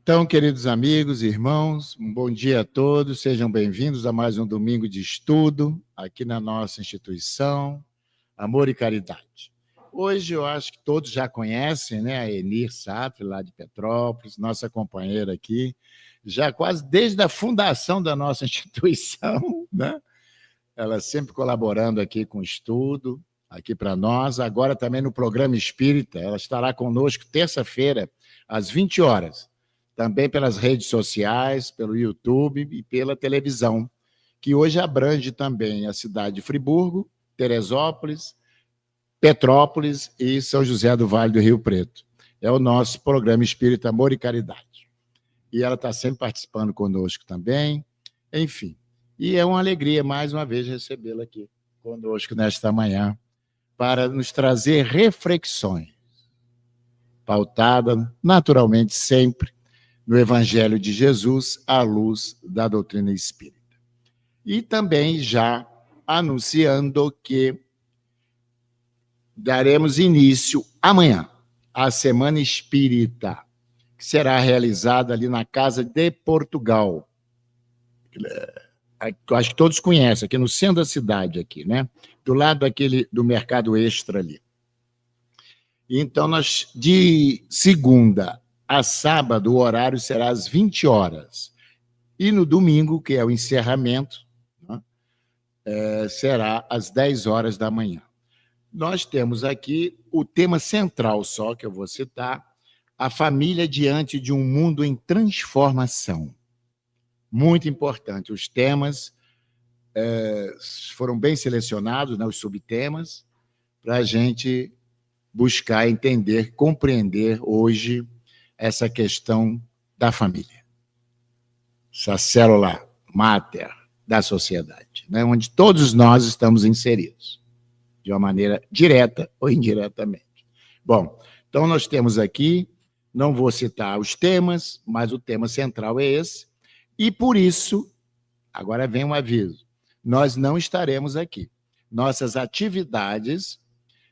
Então, queridos amigos e irmãos, um bom dia a todos, sejam bem-vindos a mais um domingo de estudo aqui na nossa instituição, Amor e Caridade. Hoje eu acho que todos já conhecem, né, a Enir Sartre, lá de Petrópolis, nossa companheira aqui, já quase desde a fundação da nossa instituição, né? Ela sempre colaborando aqui com o estudo, aqui para nós, agora também no programa Espírita, ela estará conosco terça-feira, às 20 horas, também pelas redes sociais, pelo YouTube e pela televisão, que hoje abrange também a cidade de Friburgo, Teresópolis, Petrópolis e São José do Vale do Rio Preto. É o nosso programa Espírita Amor e Caridade. E ela está sempre participando conosco também, enfim. E é uma alegria, mais uma vez, recebê-la aqui conosco nesta manhã, para nos trazer reflexões, pautadas, naturalmente, sempre, no Evangelho de Jesus, à luz da doutrina espírita. E também já anunciando que daremos início amanhã à Semana Espírita, que será realizada ali na Casa de Portugal. Acho que todos conhecem, aqui no centro da cidade, aqui, né? Do lado do Mercado Extra ali. Então, nós, de segunda a sábado, o horário será às 20 horas. E no domingo, que é o encerramento, né, será às 10 horas da manhã. Nós temos aqui o tema central só, que eu vou citar, a família diante de um mundo em transformação. Muito importante. Os temas foram bem selecionados, né, os subtemas, para a gente buscar entender, compreender hoje essa questão da família. Essa célula máter da sociedade, né, onde todos nós estamos inseridos, de uma maneira direta ou indiretamente. Bom, então nós temos aqui, não vou citar os temas, mas o tema central é esse, e por isso, agora vem um aviso, nós não estaremos aqui. Nossas atividades,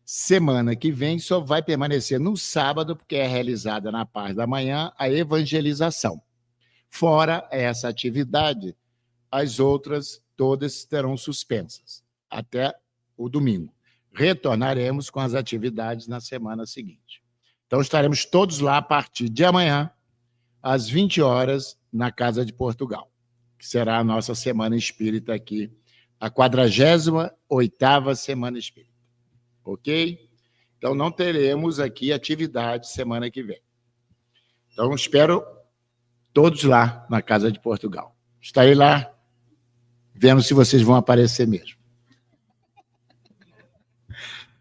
semana que vem, só vai permanecer no sábado, porque é realizada na parte da manhã a evangelização. Fora essa atividade, as outras todas estarão suspensas, até o domingo. Retornaremos com as atividades na semana seguinte. Então, estaremos todos lá a partir de amanhã, às 20 horas, na Casa de Portugal, que será a nossa Semana Espírita aqui, a 48ª Semana Espírita. Ok? Então, não teremos aqui atividade semana que vem. Então, espero todos lá na Casa de Portugal. Estarei lá vendo se vocês vão aparecer mesmo.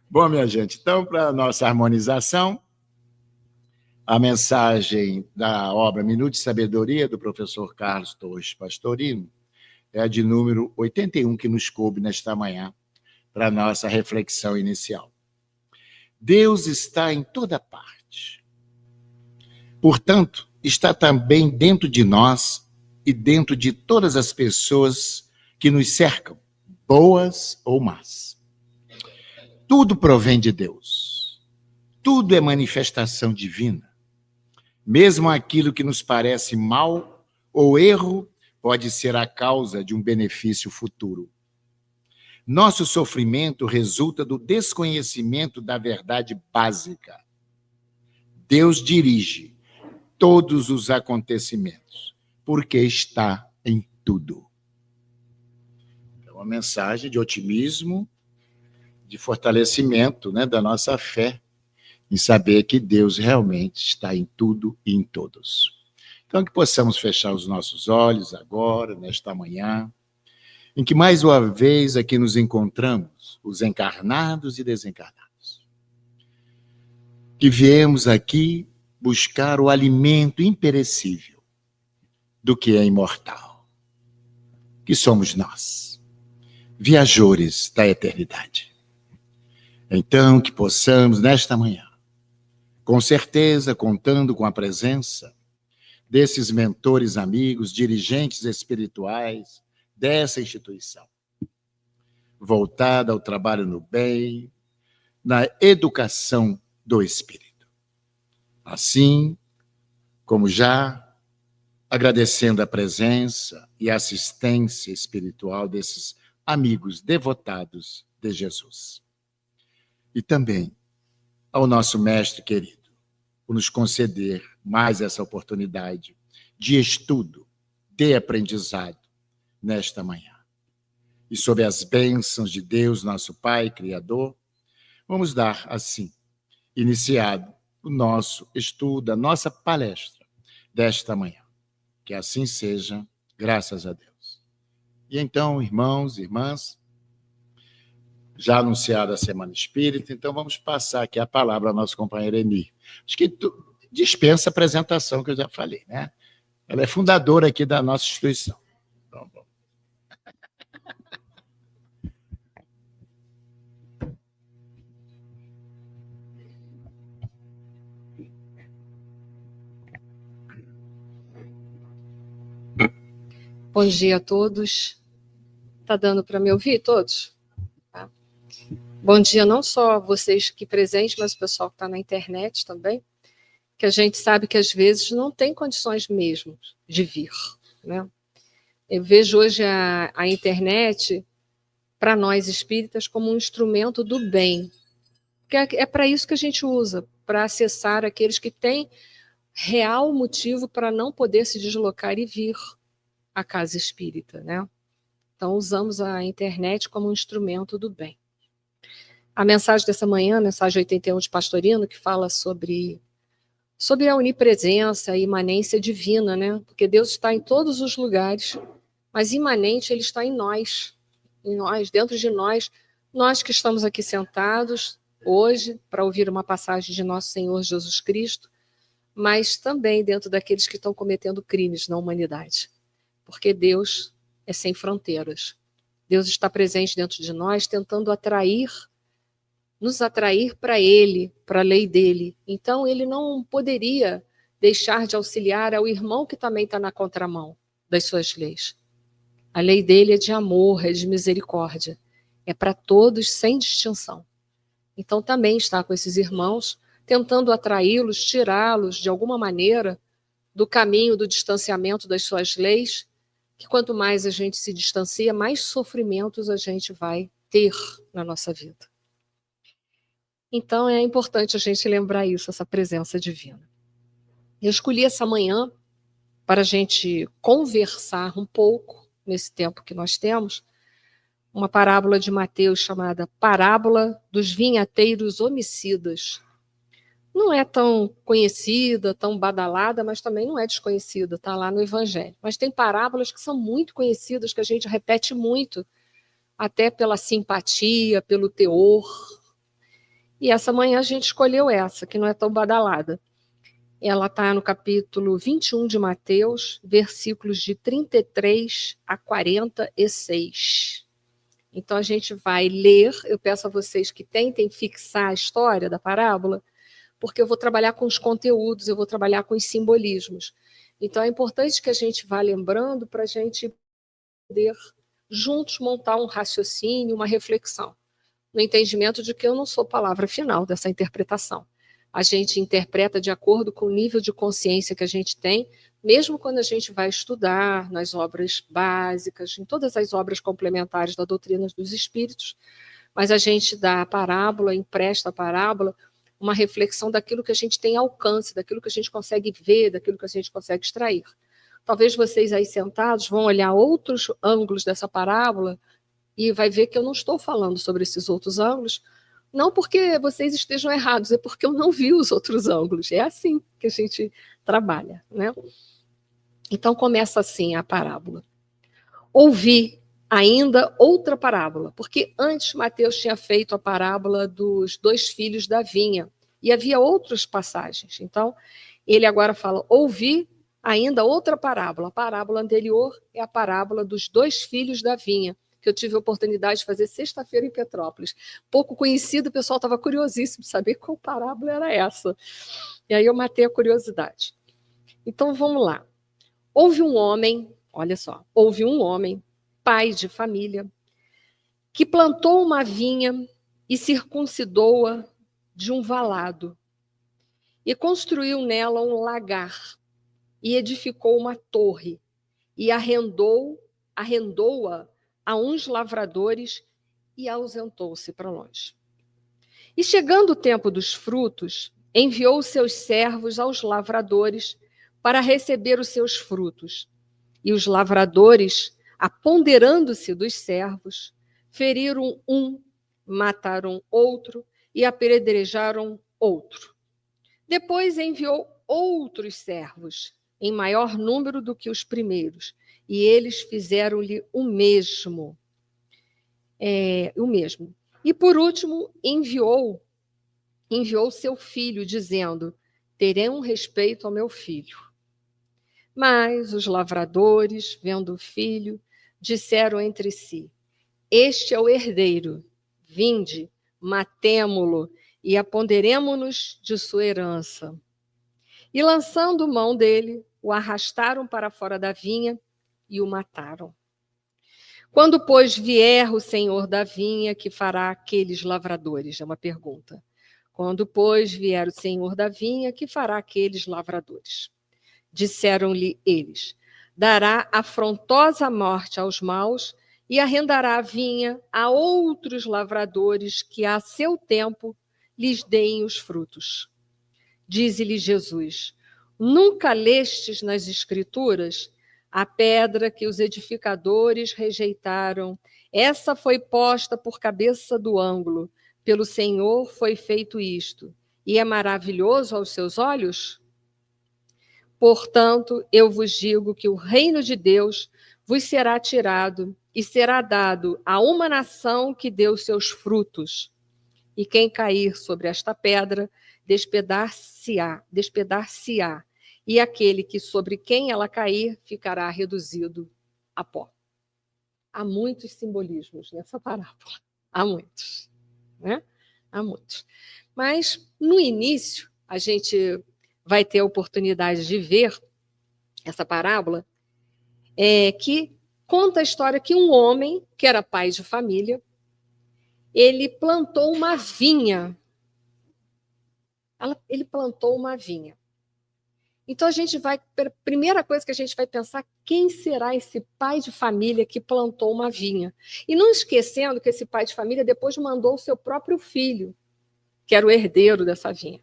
Bom, minha gente, então, para a nossa harmonização, a mensagem da obra Minuto de Sabedoria, do professor Carlos Torres Pastorino, é a de número 81, que nos coube nesta manhã, para a nossa reflexão inicial. Deus está em toda parte. Portanto, está também dentro de nós e dentro de todas as pessoas que nos cercam, boas ou más. Tudo provém de Deus. Tudo é manifestação divina. Mesmo aquilo que nos parece mal ou erro pode ser a causa de um benefício futuro. Nosso sofrimento resulta do desconhecimento da verdade básica. Deus dirige todos os acontecimentos, porque está em tudo. É uma mensagem de otimismo, de fortalecimento, né, da nossa fé, em saber que Deus realmente está em tudo e em todos. Então, que possamos fechar os nossos olhos agora, nesta manhã, em que mais uma vez aqui nos encontramos, os encarnados e desencarnados, que viemos aqui buscar o alimento imperecível do que é imortal, que somos nós, viajores da eternidade. Então, que possamos, nesta manhã, com certeza, contando com a presença desses mentores amigos, dirigentes espirituais dessa instituição, voltada ao trabalho no bem, na educação do espírito. Assim como já agradecendo a presença e a assistência espiritual desses amigos devotados de Jesus. E também ao nosso mestre querido, por nos conceder mais essa oportunidade de estudo, de aprendizado nesta manhã. E sob as bênçãos de Deus, nosso Pai, Criador, vamos dar, assim, iniciado o nosso estudo, a nossa palestra desta manhã. Que assim seja, graças a Deus. E então, irmãos e irmãs, já anunciada a Semana Espírita, então vamos passar aqui a palavra ao nosso companheiro Eni. Acho que dispensa a apresentação que eu já falei, né? Ela é fundadora aqui da nossa instituição. Então, bom. Bom dia a todos. Está dando para me ouvir, todos? Tá. Bom dia não só a vocês aqui presentes, mas o pessoal que está na internet também, que a gente sabe que às vezes não tem condições mesmo de vir, né? Eu vejo hoje a internet, para nós espíritas, como um instrumento do bem. Porque é para isso que a gente usa, para acessar aqueles que têm real motivo para não poder se deslocar e vir à casa espírita, né? Então, usamos a internet como um instrumento do bem. A mensagem dessa manhã, a mensagem 81 de Pastorino, que fala sobre a onipresença e imanência divina, né? Porque Deus está em todos os lugares, mas imanente Ele está em nós, dentro de nós que estamos aqui sentados hoje para ouvir uma passagem de nosso Senhor Jesus Cristo, mas também dentro daqueles que estão cometendo crimes na humanidade. Porque Deus é sem fronteiras. Deus está presente dentro de nós, tentando nos atrair para Ele, para a lei dele. Então, Ele não poderia deixar de auxiliar ao irmão que também está na contramão das suas leis. A lei dele é de amor, é de misericórdia. É para todos, sem distinção. Então, também está com esses irmãos, tentando atraí-los, tirá-los, de alguma maneira, do caminho do distanciamento das suas leis, que quanto mais a gente se distancia, mais sofrimentos a gente vai ter na nossa vida. Então, é importante a gente lembrar isso, essa presença divina. Eu escolhi essa manhã para a gente conversar um pouco, nesse tempo que nós temos, uma parábola de Mateus chamada Parábola dos Vinhateiros Homicidas. Não é tão conhecida, tão badalada, mas também não é desconhecida, está lá no Evangelho. Mas tem parábolas que são muito conhecidas, que a gente repete muito, até pela simpatia, pelo teor. E essa manhã a gente escolheu essa, que não é tão badalada. Ela está no capítulo 21 de Mateus, versículos de 33 a 46. Então a gente vai ler, eu peço a vocês que tentem fixar a história da parábola, porque eu vou trabalhar com os conteúdos, eu vou trabalhar com os simbolismos. Então é importante que a gente vá lembrando para a gente poder juntos montar um raciocínio, uma reflexão, no entendimento de que eu não sou palavra final dessa interpretação. A gente interpreta de acordo com o nível de consciência que a gente tem, mesmo quando a gente vai estudar nas obras básicas, em todas as obras complementares da doutrina dos espíritos, mas a gente dá a parábola, empresta a parábola, uma reflexão daquilo que a gente tem alcance, daquilo que a gente consegue ver, daquilo que a gente consegue extrair. Talvez vocês aí sentados vão olhar outros ângulos dessa parábola e vai ver que eu não estou falando sobre esses outros ângulos, não porque vocês estejam errados, é porque eu não vi os outros ângulos. É assim que a gente trabalha, né? Então começa assim a parábola. Ouvi ainda outra parábola, porque antes Mateus tinha feito a parábola dos 2 filhos da vinha, e havia outras passagens. Então, ele agora fala, ouvi ainda outra parábola. A parábola anterior é a parábola dos 2 filhos da vinha, que eu tive a oportunidade de fazer sexta-feira em Petrópolis. Pouco conhecido, o pessoal estava curiosíssimo de saber qual parábola era essa. E aí eu matei a curiosidade. Então, vamos lá. Houve um homem, olha só, houve um homem, pai de família, que plantou uma vinha e circuncidou-a de um valado, e construiu nela um lagar, e edificou uma torre, e arrendou-a a uns lavradores e ausentou-se para longe. E chegando o tempo dos frutos, enviou seus servos aos lavradores para receber os seus frutos. E os lavradores, aponderando-se dos servos, feriram um, mataram outro e apedrejaram outro. Depois enviou outros servos, em maior número do que os primeiros, e eles fizeram-lhe o mesmo. E, por último, enviou seu filho, dizendo: terão respeito ao meu filho. Mas os lavradores, vendo o filho, disseram entre si: este é o herdeiro, vinde, matemo-lo e apoderemo-nos de sua herança. E, lançando mão dele, o arrastaram para fora da vinha e o mataram. Quando, pois, vier o senhor da vinha, que fará aqueles lavradores? É uma pergunta. Quando, pois, vier o senhor da vinha, que fará aqueles lavradores? Disseram-lhe eles: dará afrontosa morte aos maus e arrendará a vinha a outros lavradores que, a seu tempo, lhes deem os frutos. Diz-lhe Jesus: nunca lestes nas Escrituras? A pedra que os edificadores rejeitaram, essa foi posta por cabeça do ângulo. Pelo Senhor foi feito isto, e é maravilhoso aos seus olhos? Portanto, eu vos digo que o reino de Deus vos será tirado e será dado a uma nação que deu seus frutos. E quem cair sobre esta pedra, despedar-se-á, e aquele que sobre quem ela cair ficará reduzido a pó. Há muitos simbolismos nessa parábola. Há muitos, né? Há muitos. Mas, no início, a gente vai ter a oportunidade de ver essa parábola, que conta a história que um homem, que era pai de família, ele plantou uma vinha. Ele plantou uma vinha. Então, a primeira coisa que a gente vai pensar, quem será esse pai de família que plantou uma vinha? E não esquecendo que esse pai de família depois mandou o seu próprio filho, que era o herdeiro dessa vinha.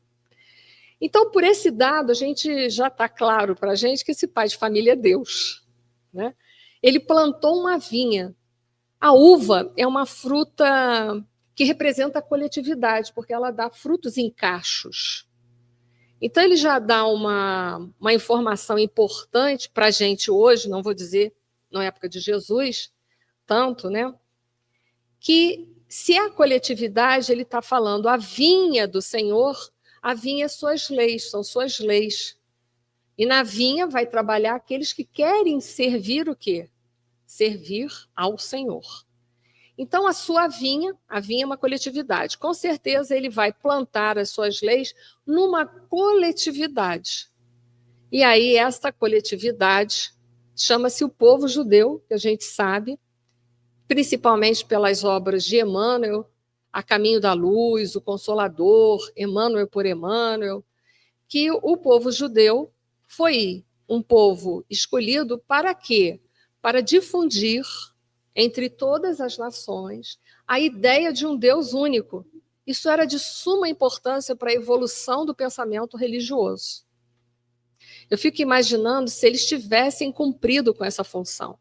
Então, por esse dado, a gente já está claro para a gente que esse pai de família é Deus, né? Ele plantou uma vinha. A uva é uma fruta que representa a coletividade, porque ela dá frutos em cachos. Então, ele já dá uma informação importante para a gente hoje, não vou dizer na época de Jesus, tanto, né? Que se é a coletividade, ele está falando a vinha do Senhor, a vinha é suas leis, são suas leis. E na vinha vai trabalhar aqueles que querem servir o quê? Servir ao Senhor. Então, a vinha é uma coletividade. Com certeza, ele vai plantar as suas leis numa coletividade. E aí, essa coletividade chama-se o povo judeu, que a gente sabe, principalmente pelas obras de Emmanuel, A Caminho da Luz, O Consolador, Emmanuel por Emmanuel, que o povo judeu foi um povo escolhido para quê? Para difundir entre todas as nações a ideia de um Deus único. Isso era de suma importância para a evolução do pensamento religioso. Eu fico imaginando se eles tivessem cumprido com essa função.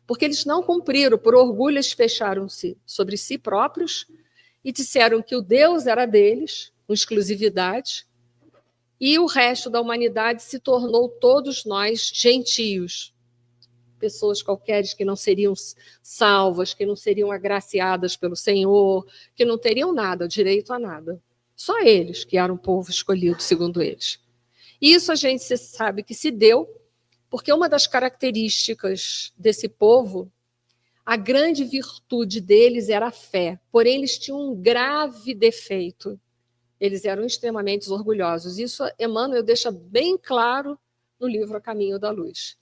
Porque eles não cumpriram, por orgulho, eles fecharam-se sobre si próprios e disseram que o Deus era deles, com exclusividade, e o resto da humanidade se tornou todos nós gentios. Pessoas qualqueres que não seriam salvas, que não seriam agraciadas pelo Senhor, que não teriam nada, direito a nada. Só eles que eram o povo escolhido, segundo eles. E isso a gente sabe que se deu porque uma das características desse povo, a grande virtude deles era a fé, porém eles tinham um grave defeito. Eles eram extremamente orgulhosos. Isso Emmanuel deixa bem claro no livro A Caminho da Luz.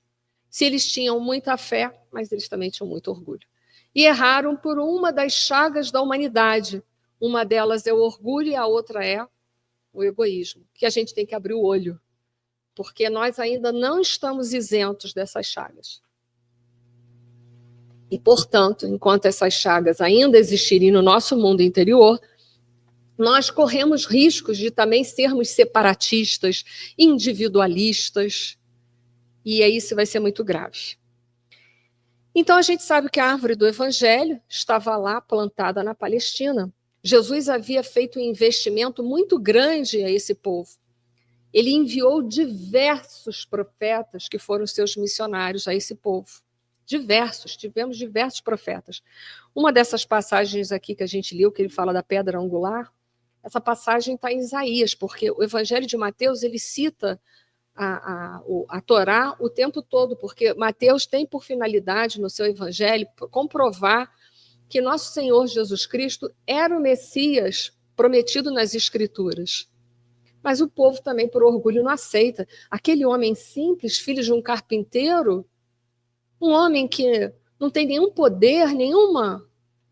Se eles tinham muita fé, mas eles também tinham muito orgulho. E erraram por uma das chagas da humanidade. Uma delas é o orgulho e a outra é o egoísmo, que a gente tem que abrir o olho porque nós ainda não estamos isentos dessas chagas. E, portanto, enquanto essas chagas ainda existirem no nosso mundo interior, nós corremos riscos de também sermos separatistas, individualistas, e aí isso vai ser muito grave. Então, a gente sabe que a árvore do Evangelho estava lá plantada na Palestina. Jesus havia feito um investimento muito grande a esse povo. Ele enviou diversos profetas que foram seus missionários a esse povo. Tivemos diversos profetas. Uma dessas passagens aqui que a gente leu, que ele fala da pedra angular, essa passagem está em Isaías, porque o Evangelho de Mateus ele cita a Torá o tempo todo, porque Mateus tem por finalidade no seu Evangelho comprovar que nosso Senhor Jesus Cristo era o Messias prometido nas Escrituras. Mas o povo também, por orgulho, não aceita. Aquele homem simples, filho de um carpinteiro, um homem que não tem nenhum poder,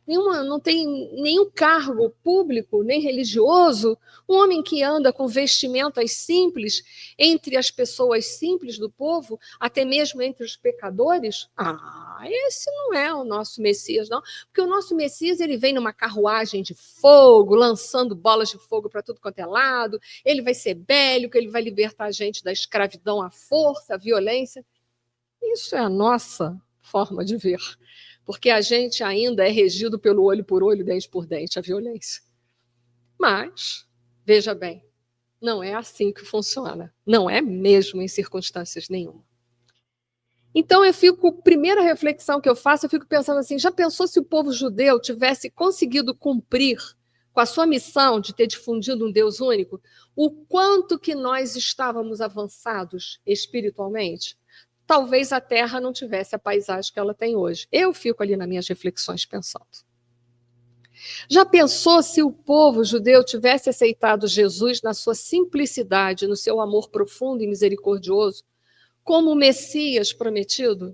não tem nenhum cargo público, nem religioso, um homem que anda com vestimentas simples entre as pessoas simples do povo, até mesmo entre os pecadores. Esse não é o nosso Messias, não. Porque o nosso Messias ele vem numa carruagem de fogo, lançando bolas de fogo para tudo quanto é lado, ele vai ser bélico, ele vai libertar a gente da escravidão à força, à violência. Isso é a nossa forma de ver. Porque a gente ainda é regido pelo olho por olho, dente por dente, a violência. Mas, veja bem, não é assim que funciona. Não é mesmo em circunstâncias nenhuma. Então, primeira reflexão que eu faço, eu fico pensando assim, já pensou se o povo judeu tivesse conseguido cumprir com a sua missão de ter difundido um Deus único, o quanto que nós estávamos avançados espiritualmente? Talvez a Terra não tivesse a paisagem que ela tem hoje. Eu fico ali nas minhas reflexões pensando. Já pensou se o povo judeu tivesse aceitado Jesus na sua simplicidade, no seu amor profundo e misericordioso, como o Messias prometido?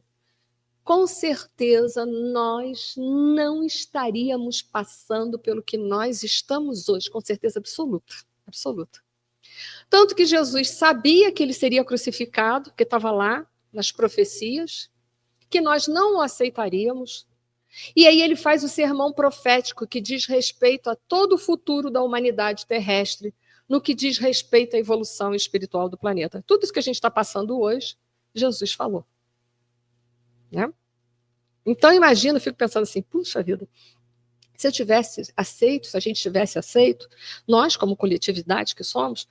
Com certeza nós não estaríamos passando pelo que nós estamos hoje, com certeza absoluta. Absoluta. Tanto que Jesus sabia que ele seria crucificado, porque estava lá, nas profecias, que nós não o aceitaríamos. E aí ele faz o sermão profético que diz respeito a todo o futuro da humanidade terrestre, no que diz respeito à evolução espiritual do planeta. Tudo isso que a gente está passando hoje, Jesus falou. Né? Então, imagina, eu fico pensando assim, puxa vida, se eu tivesse aceito, se a gente tivesse aceito, nós, como coletividade que somos,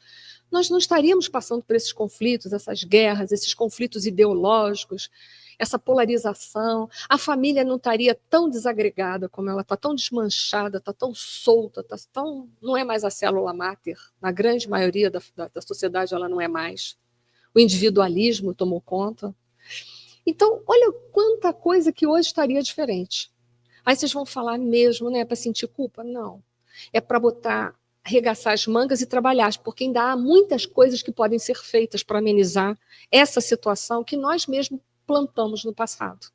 nós não estaríamos passando por esses conflitos, essas guerras, esses conflitos ideológicos, essa polarização. A família não estaria tão desagregada como ela está, tão desmanchada, está tão solta, não é mais a célula máter. Na grande maioria da sociedade ela não é mais. O individualismo tomou conta. Então, olha quanta coisa que hoje estaria diferente. Aí vocês vão falar mesmo, né? É para sentir culpa? Não. É para arregaçar as mangas e trabalhar, porque ainda há muitas coisas que podem ser feitas para amenizar essa situação que nós mesmos plantamos no passado.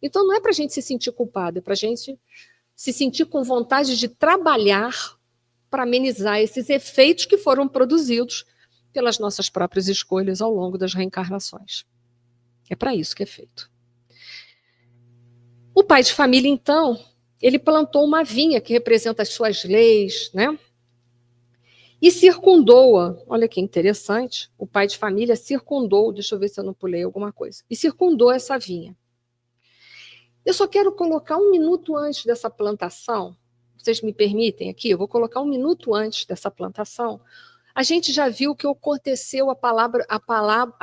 Então, não é para a gente se sentir culpado, é para a gente se sentir com vontade de trabalhar para amenizar esses efeitos que foram produzidos pelas nossas próprias escolhas ao longo das reencarnações. É para isso que é feito. O pai de família, então, ele plantou uma vinha que representa as suas leis, né? E circundou-a. Olha que interessante. O pai de família circundou, deixa eu ver se eu não pulei alguma coisa, e circundou essa vinha. Eu só quero colocar um minuto antes dessa plantação, vocês me permitem aqui? Eu vou colocar um minuto antes dessa plantação. A gente já viu que aconteceu a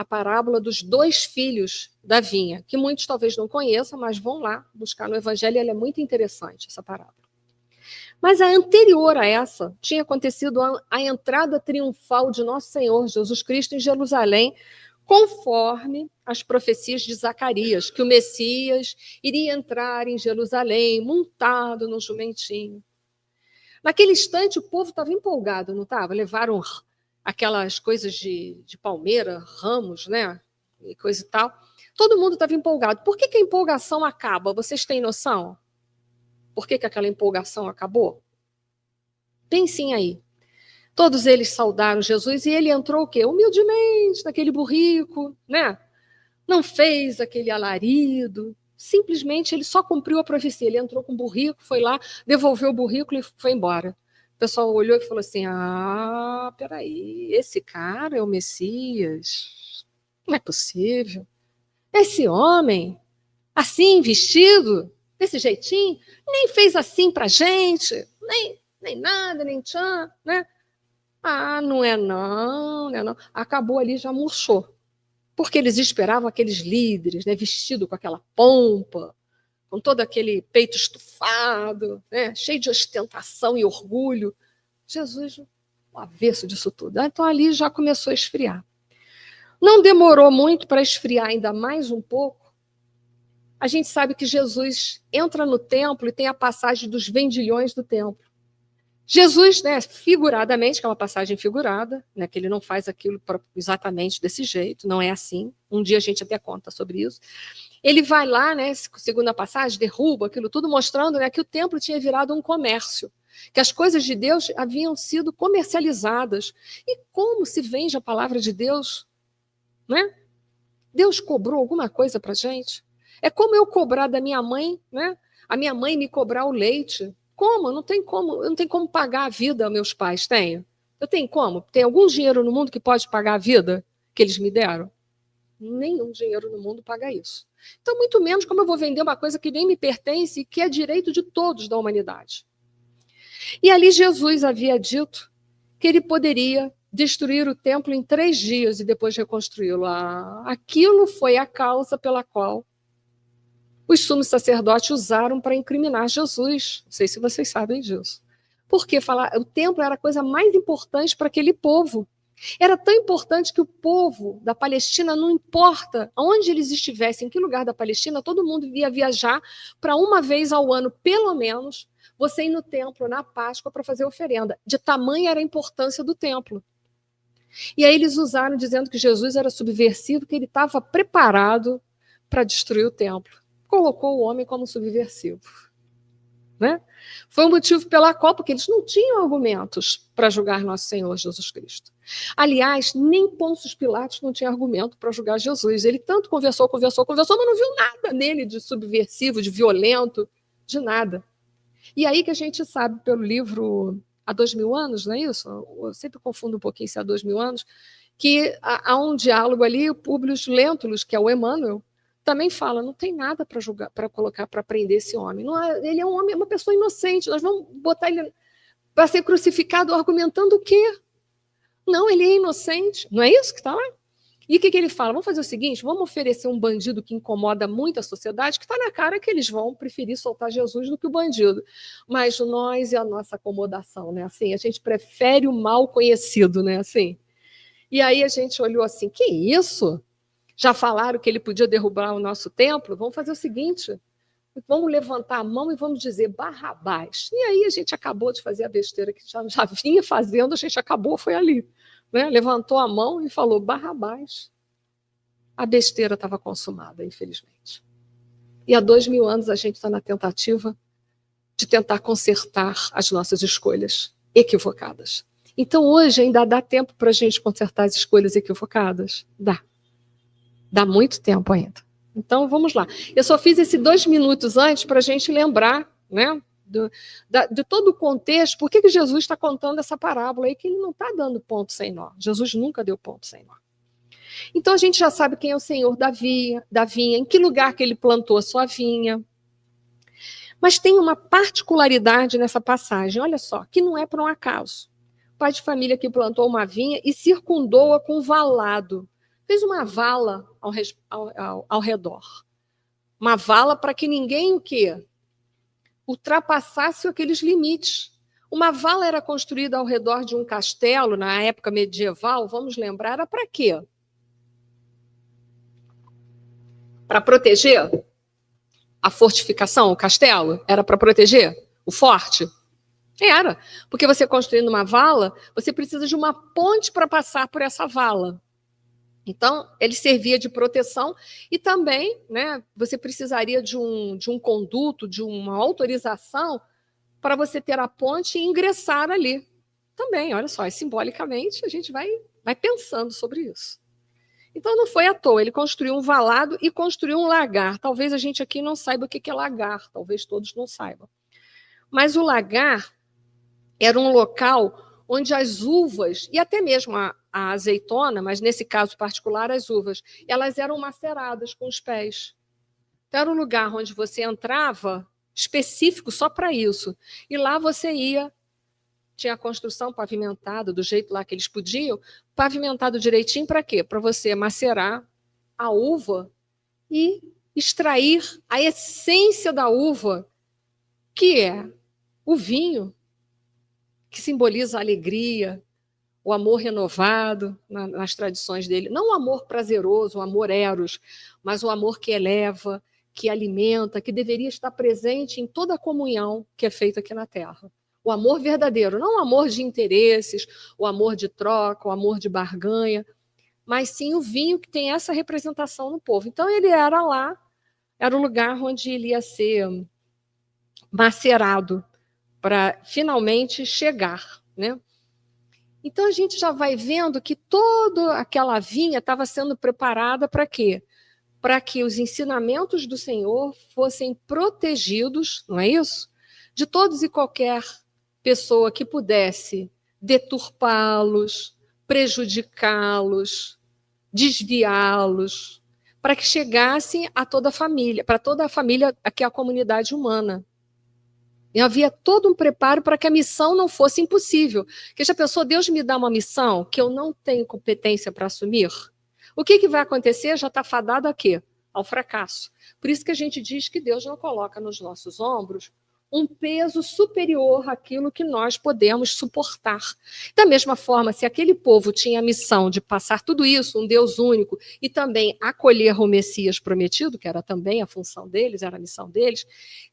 parábola dos 2 filhos da vinha, que muitos talvez não conheçam, mas vão lá buscar no Evangelho, ela é muito interessante, essa parábola. Mas a anterior a essa, tinha acontecido a entrada triunfal de nosso Senhor Jesus Cristo em Jerusalém, conforme as profecias de Zacarias, que o Messias iria entrar em Jerusalém montado num jumentinho. Naquele instante, o povo estava empolgado, não estava? Levaram aquelas coisas de palmeira, ramos, né? E coisa e tal. Todo mundo estava empolgado. Por que a empolgação acaba? Vocês têm noção? Por que aquela empolgação acabou? Pensem aí. Todos eles saudaram Jesus e ele entrou o quê? Humildemente, naquele burrico, né? Não fez aquele alarido, simplesmente ele só cumpriu a profecia. Ele entrou com o burrico, foi lá, devolveu o burrico e foi embora. O pessoal olhou e falou assim, peraí, esse cara é o Messias? Não é possível. Esse homem, assim, vestido, desse jeitinho, nem fez assim pra gente, nem nada, nem tchan, né? Não é não, não é não. Acabou ali, já murchou. Porque eles esperavam aqueles líderes, né, vestidos com aquela pompa, com todo aquele peito estufado, né, cheio de ostentação e orgulho. Jesus, o avesso disso tudo. Então ali já começou a esfriar. Não demorou muito para esfriar ainda mais um pouco. A gente sabe que Jesus entra no templo e tem a passagem dos vendilhões do templo. Jesus, né, figuradamente, que é uma passagem figurada, né, que ele não faz aquilo exatamente desse jeito, não é assim. Um dia a gente até conta sobre isso. Ele vai lá, né, segundo a passagem, derruba aquilo tudo, mostrando, né, que o templo tinha virado um comércio, que as coisas de Deus haviam sido comercializadas. E como se vende a palavra de Deus? Né? Deus cobrou alguma coisa para a gente? É como eu cobrar da minha mãe, né? A minha mãe me cobrar o leite. Como? Não tem como, eu não tenho como pagar a vida aos meus pais, tenho? Eu tenho como? Tem algum dinheiro no mundo que pode pagar a vida que eles me deram? Nenhum dinheiro no mundo paga isso. Então, muito menos como eu vou vender uma coisa que nem me pertence e que é direito de todos da humanidade. E ali Jesus havia dito que ele poderia destruir o templo em 3 dias e depois reconstruí-lo. Aquilo foi a causa pela qual os sumos sacerdotes usaram para incriminar Jesus. Não sei se vocês sabem disso. Porque o templo era a coisa mais importante para aquele povo. Era tão importante que o povo da Palestina, não importa onde eles estivessem, em que lugar da Palestina, todo mundo ia viajar para uma vez ao ano, pelo menos, você ir no templo na Páscoa para fazer oferenda. De tamanha era a importância do templo. E aí eles usaram dizendo que Jesus era subversivo, que ele estava preparado para destruir o templo. Colocou o homem como subversivo. Né? Foi o motivo pela qual, porque eles não tinham argumentos para julgar nosso Senhor Jesus Cristo. Aliás, nem Pôncio Pilatos não tinha argumento para julgar Jesus. Ele tanto conversou, mas não viu nada nele de subversivo, de violento, de nada. E aí que a gente sabe pelo livro Há 2000 anos, não é isso? Eu sempre confundo um pouquinho se há 2000 anos, que há um diálogo ali, o Públio Lentulus, que é o Emmanuel, também fala, não tem nada para julgar, para colocar, para prender esse homem. Ele é um homem, uma pessoa inocente, nós vamos botar ele para ser crucificado argumentando o quê? Não, ele é inocente, não é isso que está lá? E o que ele fala? Vamos fazer o seguinte, vamos oferecer um bandido que incomoda muito a sociedade, que está na cara que eles vão preferir soltar Jesus do que o bandido. Mas nós e a nossa acomodação, né? Assim, a gente prefere o mal conhecido, né? Assim. E aí a gente olhou assim, que isso? Já falaram que ele podia derrubar o nosso templo? Vamos fazer o seguinte, vamos levantar a mão e vamos dizer Barrabás. E aí a gente acabou de fazer a besteira que já vinha fazendo, a gente acabou, foi ali. Né? Levantou a mão e falou Barrabás. A besteira estava consumada, infelizmente. E há 2000 anos a gente está na tentativa de tentar consertar as nossas escolhas equivocadas. Então hoje ainda dá tempo para a gente consertar as escolhas equivocadas? Dá. Dá muito tempo ainda. Então, vamos lá. Eu só fiz esse 2 minutos antes para a gente lembrar, né, de todo o contexto, por que Jesus está contando essa parábola aí, que ele não está dando ponto sem nó. Jesus nunca deu ponto sem nó. Então, a gente já sabe quem é o Senhor da vinha, em que lugar que ele plantou a sua vinha. Mas tem uma particularidade nessa passagem, olha só, que não é por um acaso. O pai de família que plantou uma vinha e circundou-a com valado. Fez uma vala ao redor. Uma vala para que ninguém o quê? Ultrapassasse aqueles limites. Uma vala era construída ao redor de um castelo, na época medieval, vamos lembrar, era para quê? Para proteger a fortificação, o castelo? Era para proteger o forte? Era, porque você construindo uma vala, você precisa de uma ponte para passar por essa vala. Então, ele servia de proteção e também, né, você precisaria de um conduto, de uma autorização para você ter a ponte e ingressar ali. também, olha só, simbolicamente a gente vai pensando sobre isso. Então não foi à toa, ele construiu um valado e construiu um lagar. Talvez a gente aqui não saiba o que é lagar, talvez todos não saibam. Mas o lagar era um local onde as uvas, e até mesmo a azeitona, mas nesse caso particular as uvas, elas eram maceradas com os pés. Então era um lugar onde você entrava, específico só para isso. E lá você ia, tinha a construção pavimentada, do jeito lá que eles podiam, pavimentado direitinho para quê? Para você macerar a uva e extrair a essência da uva, que é o vinho, que simboliza a alegria, o amor renovado nas tradições dele. Não o amor prazeroso, o amor eros, mas o amor que eleva, que alimenta, que deveria estar presente em toda a comunhão que é feita aqui na Terra. O amor verdadeiro, não o amor de interesses, o amor de troca, o amor de barganha, mas sim o vinho que tem essa representação no povo. Então ele era lá, era o lugar onde ele ia ser macerado para finalmente chegar, né? Então a gente já vai vendo que toda aquela vinha estava sendo preparada para quê? Para que os ensinamentos do Senhor fossem protegidos, não é isso? De todos e qualquer pessoa que pudesse deturpá-los, prejudicá-los, desviá-los, para que chegassem a toda a família, para toda a família, que é a comunidade humana. E havia todo um preparo para que a missão não fosse impossível. Porque já pensou, Deus me dá uma missão que eu não tenho competência para assumir? O que vai acontecer? Já está fadado a quê? Ao fracasso. Por isso que a gente diz que Deus não coloca nos nossos ombros um peso superior àquilo que nós podemos suportar. Da mesma forma, se aquele povo tinha a missão de passar tudo isso, um Deus único, e também acolher o Messias prometido, que era também a função deles, era a missão deles,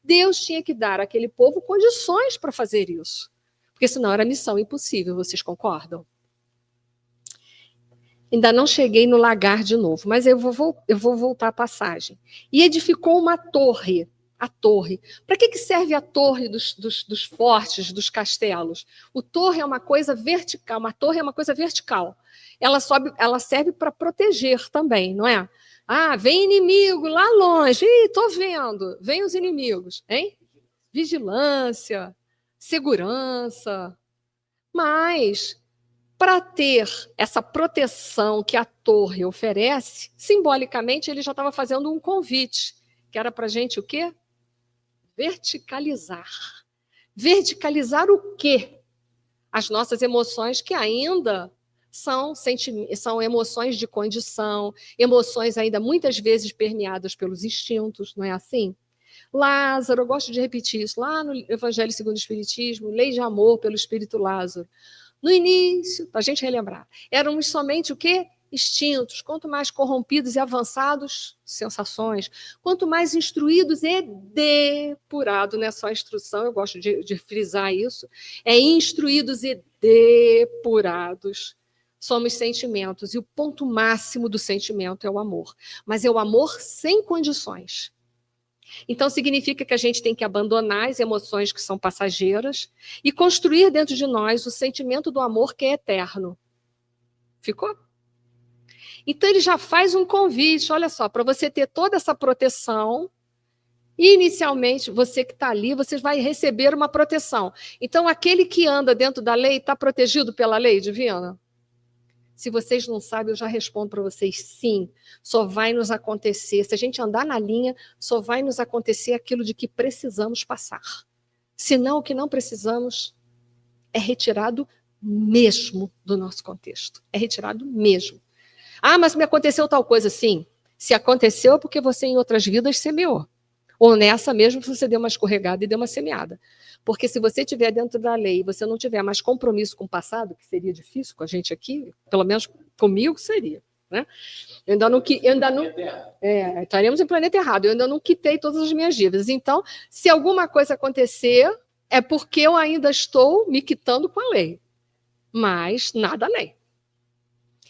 Deus tinha que dar àquele povo condições para fazer isso. Porque senão era missão impossível, vocês concordam? Ainda não cheguei no lagar de novo, mas eu vou voltar à passagem. E edificou uma torre. A torre. Para que serve a torre dos fortes, dos castelos? O torre é uma coisa vertical, uma torre é uma coisa vertical. Ela serve para proteger também, não é? Ah, vem inimigo lá longe. Ih, estou vendo. Vem os inimigos, hein? Vigilância, segurança. Mas para ter essa proteção que a torre oferece, simbolicamente ele já estava fazendo um convite, que era para a gente o quê? Verticalizar. Verticalizar o quê? As nossas emoções, que ainda são emoções de condição, emoções ainda muitas vezes permeadas pelos instintos, não é assim? Lázaro, eu gosto de repetir isso, lá no Evangelho segundo o Espiritismo, Lei de Amor pelo Espírito Lázaro. No início, para a gente relembrar, éramos somente o quê? Instintos. Quanto mais corrompidos e avançados, sensações. Quanto mais instruídos e depurados, não é só instrução, eu gosto de frisar isso, é instruídos e depurados. Somos sentimentos, e o ponto máximo do sentimento é o amor. Mas é o amor sem condições. Então, significa que a gente tem que abandonar as emoções que são passageiras e construir dentro de nós o sentimento do amor que é eterno. Ficou? Então, ele já faz um convite, olha só, para você ter toda essa proteção. Inicialmente, você que está ali, você vai receber uma proteção. Então, aquele que anda dentro da lei está protegido pela lei divina? Se vocês não sabem, eu já respondo para vocês, sim, só vai nos acontecer, se a gente andar na linha, só vai nos acontecer aquilo de que precisamos passar. Senão, o que não precisamos é retirado mesmo do nosso contexto. É retirado mesmo. Ah, mas me aconteceu tal coisa, sim. Se aconteceu é porque você em outras vidas semeou. Ou nessa mesmo você deu uma escorregada e deu uma semeada. Porque se você estiver dentro da lei e você não tiver mais compromisso com o passado, que seria difícil com a gente aqui, pelo menos comigo seria, né? Estaremos em planeta errado. Eu ainda não quitei todas as minhas dívidas. Então, se alguma coisa acontecer, é porque eu ainda estou me quitando com a lei. Mas nada além.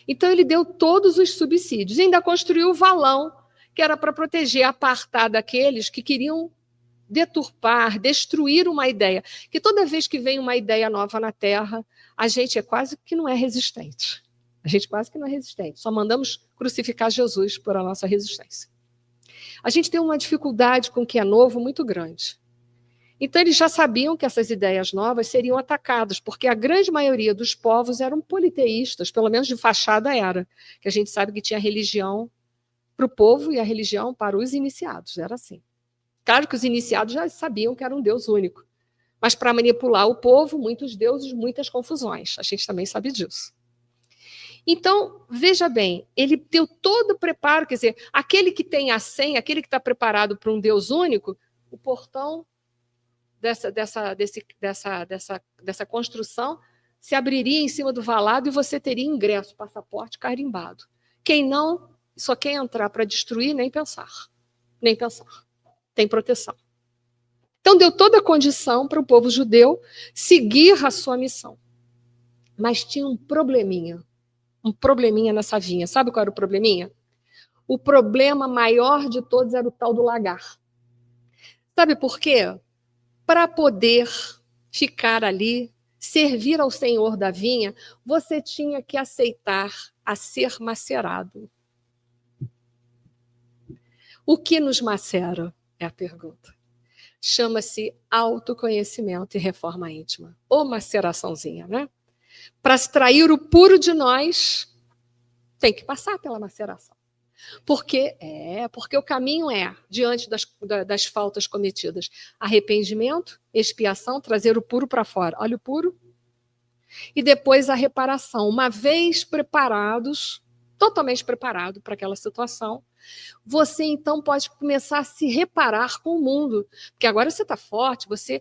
Então, ele deu todos os subsídios. E ainda construiu o valão, que era para proteger, apartar daqueles que queriam deturpar, destruir uma ideia. Que toda vez que vem uma ideia nova na Terra, a gente é quase que não é resistente. A gente quase que não é resistente. Só mandamos crucificar Jesus por a nossa resistência. A gente tem uma dificuldade com o que é novo muito grande. Então, eles já sabiam que essas ideias novas seriam atacadas, porque a grande maioria dos povos eram politeístas, pelo menos de fachada era, que a gente sabe que tinha religião para o povo e a religião para os iniciados, era assim. Claro que os iniciados já sabiam que era um Deus único, mas para manipular o povo, muitos deuses, muitas confusões, a gente também sabe disso. Então, veja bem, ele deu todo o preparo, quer dizer, aquele que tem a senha, aquele que está preparado para um Deus único, o portão dessa construção se abriria em cima do valado e você teria ingresso, passaporte carimbado. Quem não, só quer entrar para destruir, nem pensar. Nem pensar. Tem proteção. Então, deu toda a condição para o povo judeu seguir a sua missão. Mas tinha um probleminha nessa vinha. Sabe qual era o probleminha? O problema maior de todos era o tal do lagar. Sabe por quê? Para poder ficar ali, servir ao Senhor da vinha, você tinha que aceitar a ser macerado. O que nos macera? É a pergunta. Chama-se autoconhecimento e reforma íntima. Ou maceraçãozinha, né? Para extrair o puro de nós, tem que passar pela maceração. Porque o caminho é, diante das faltas cometidas, arrependimento, expiação, trazer o puro para fora. Olha o puro. E depois a reparação. Uma vez preparados, totalmente preparado para aquela situação, você então pode começar a se reparar com o mundo. Porque agora você está forte, você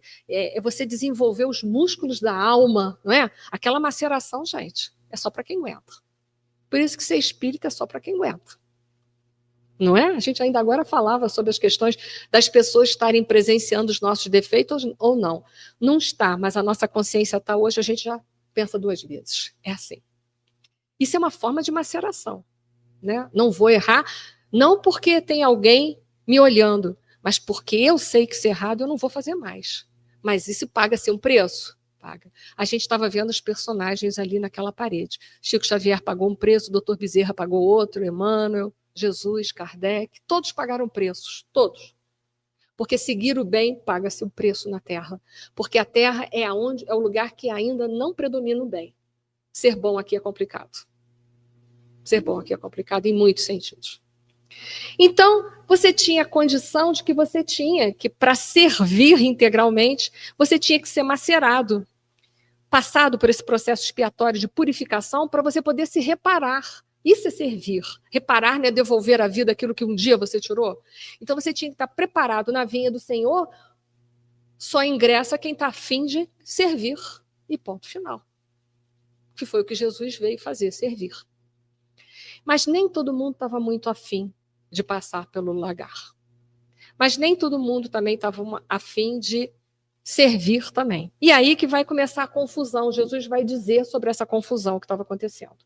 desenvolveu os músculos da alma, não é? Aquela maceração, gente, é só para quem aguenta. Por isso que ser espírita é só para quem aguenta. Não é? A gente ainda agora falava sobre as questões das pessoas estarem presenciando os nossos defeitos ou não. Não está, mas a nossa consciência está hoje, a gente já pensa 2 vezes. É assim. Isso é uma forma de maceração. Né? Não vou errar, não porque tem alguém me olhando, mas porque eu sei que isso é errado, eu não vou fazer mais. Mas isso paga-se um preço? Paga. A gente estava vendo os personagens ali naquela parede. Chico Xavier pagou um preço, o Dr. Bezerra pagou outro, Emmanuel, Jesus, Kardec, todos pagaram preços, todos. Porque seguir o bem paga-se um preço na Terra. Porque a Terra é o lugar que ainda não predomina o bem. Ser bom aqui é complicado. Ser bom aqui é complicado em muitos sentidos. Então, você tinha a condição de que você tinha que, para servir integralmente, você tinha que ser macerado, passado por esse processo expiatório de purificação para você poder se reparar. Isso é servir. Reparar, né, devolver à vida aquilo que um dia você tirou. Então, você tinha que estar preparado na vinha do Senhor, só ingressa quem está a fim de servir. E ponto final. Que foi o que Jesus veio fazer, servir. Mas nem todo mundo estava muito afim de passar pelo lagar. Mas nem todo mundo também estava afim de servir também. E aí que vai começar a confusão. Jesus vai dizer sobre essa confusão que estava acontecendo.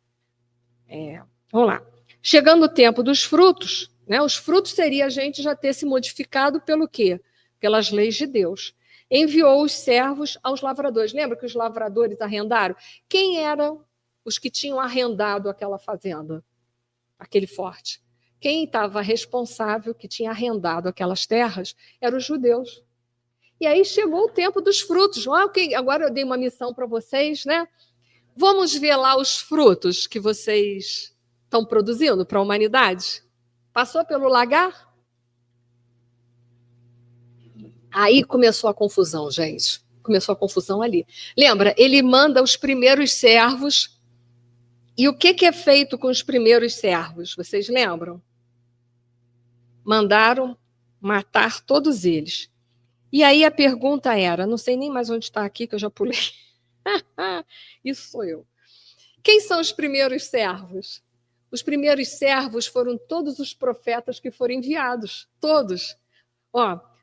Vamos lá. Chegando o tempo dos frutos, né, os frutos seria a gente já ter se modificado pelo quê? Pelas leis de Deus. Enviou os servos aos lavradores. Lembra que os lavradores arrendaram? Quem eram os que tinham arrendado aquela fazenda? Aquele forte. Quem estava responsável, que tinha arrendado aquelas terras, eram os judeus. E aí chegou o tempo dos frutos. Agora eu dei uma missão para vocês, né? Vamos ver lá os frutos que vocês estão produzindo para a humanidade? Passou pelo lagar? Aí começou a confusão, gente. Começou a confusão ali. Lembra? Ele manda os primeiros servos. E o que é feito com os primeiros servos? Vocês lembram? Mandaram matar todos eles. E aí a pergunta era, não sei nem mais onde está aqui, que eu já pulei. Isso sou eu. Quem são os primeiros servos? Os primeiros servos foram todos os profetas que foram enviados. Todos.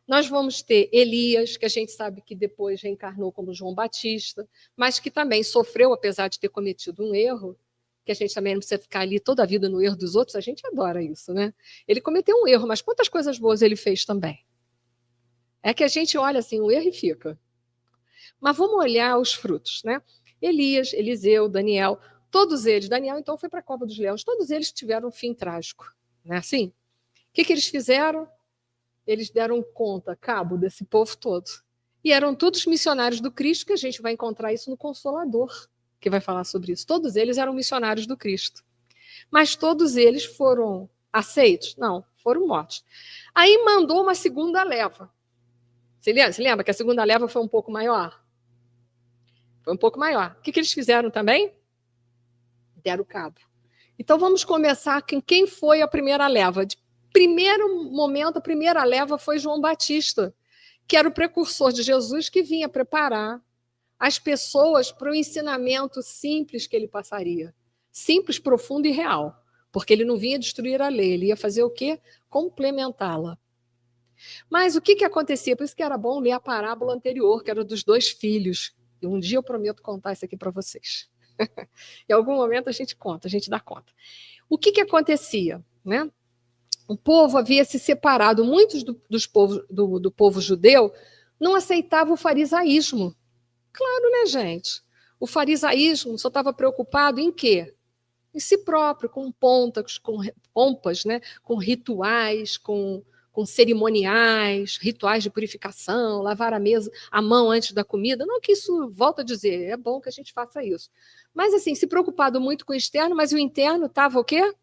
Nós vamos ter Elias, que a gente sabe que depois reencarnou como João Batista, mas que também sofreu, apesar de ter cometido um erro, que a gente também não precisa ficar ali toda a vida no erro dos outros, a gente adora isso, né? Ele cometeu um erro, mas quantas coisas boas ele fez também? É que a gente olha assim, o erro e fica. Mas vamos olhar os frutos, né? Elias, Eliseu, Daniel, todos eles. Daniel, então, foi para a cova dos leões. Todos eles tiveram um fim trágico. Não é assim? O que eles fizeram? Eles deram conta, cabo desse povo todo. E eram todos missionários do Cristo, que a gente vai encontrar isso no Consolador, que vai falar sobre isso. Todos eles eram missionários do Cristo. Mas todos eles foram aceitos? Não, foram mortos. Aí mandou uma segunda leva. Você lembra que a segunda leva foi um pouco maior? Foi um pouco maior. O que eles fizeram também? Deram cabo. Então vamos começar com quem foi a primeira leva. De primeiro momento, a primeira leva foi João Batista, que era o precursor de Jesus, que vinha preparar as pessoas para o ensinamento simples que ele passaria. Simples, profundo e real. Porque ele não vinha destruir a lei, ele ia fazer o quê? Complementá-la. Mas o que acontecia? Por isso que era bom ler a parábola anterior, que era dos 2 filhos. E um dia eu prometo contar isso aqui para vocês. Em algum momento a gente conta, a gente dá conta. O que acontecia? Né? O povo havia se separado, muitos do povo judeu não aceitavam o farisaísmo. Claro, né, gente? O farisaísmo só estava preocupado em quê? Em si próprio, com pompas, né? Com rituais, com cerimoniais, rituais de purificação, lavar a mão antes da comida. Não que isso, volto a dizer, é bom que a gente faça isso. Mas, assim, se preocupado muito com o externo, mas o interno estava o quê?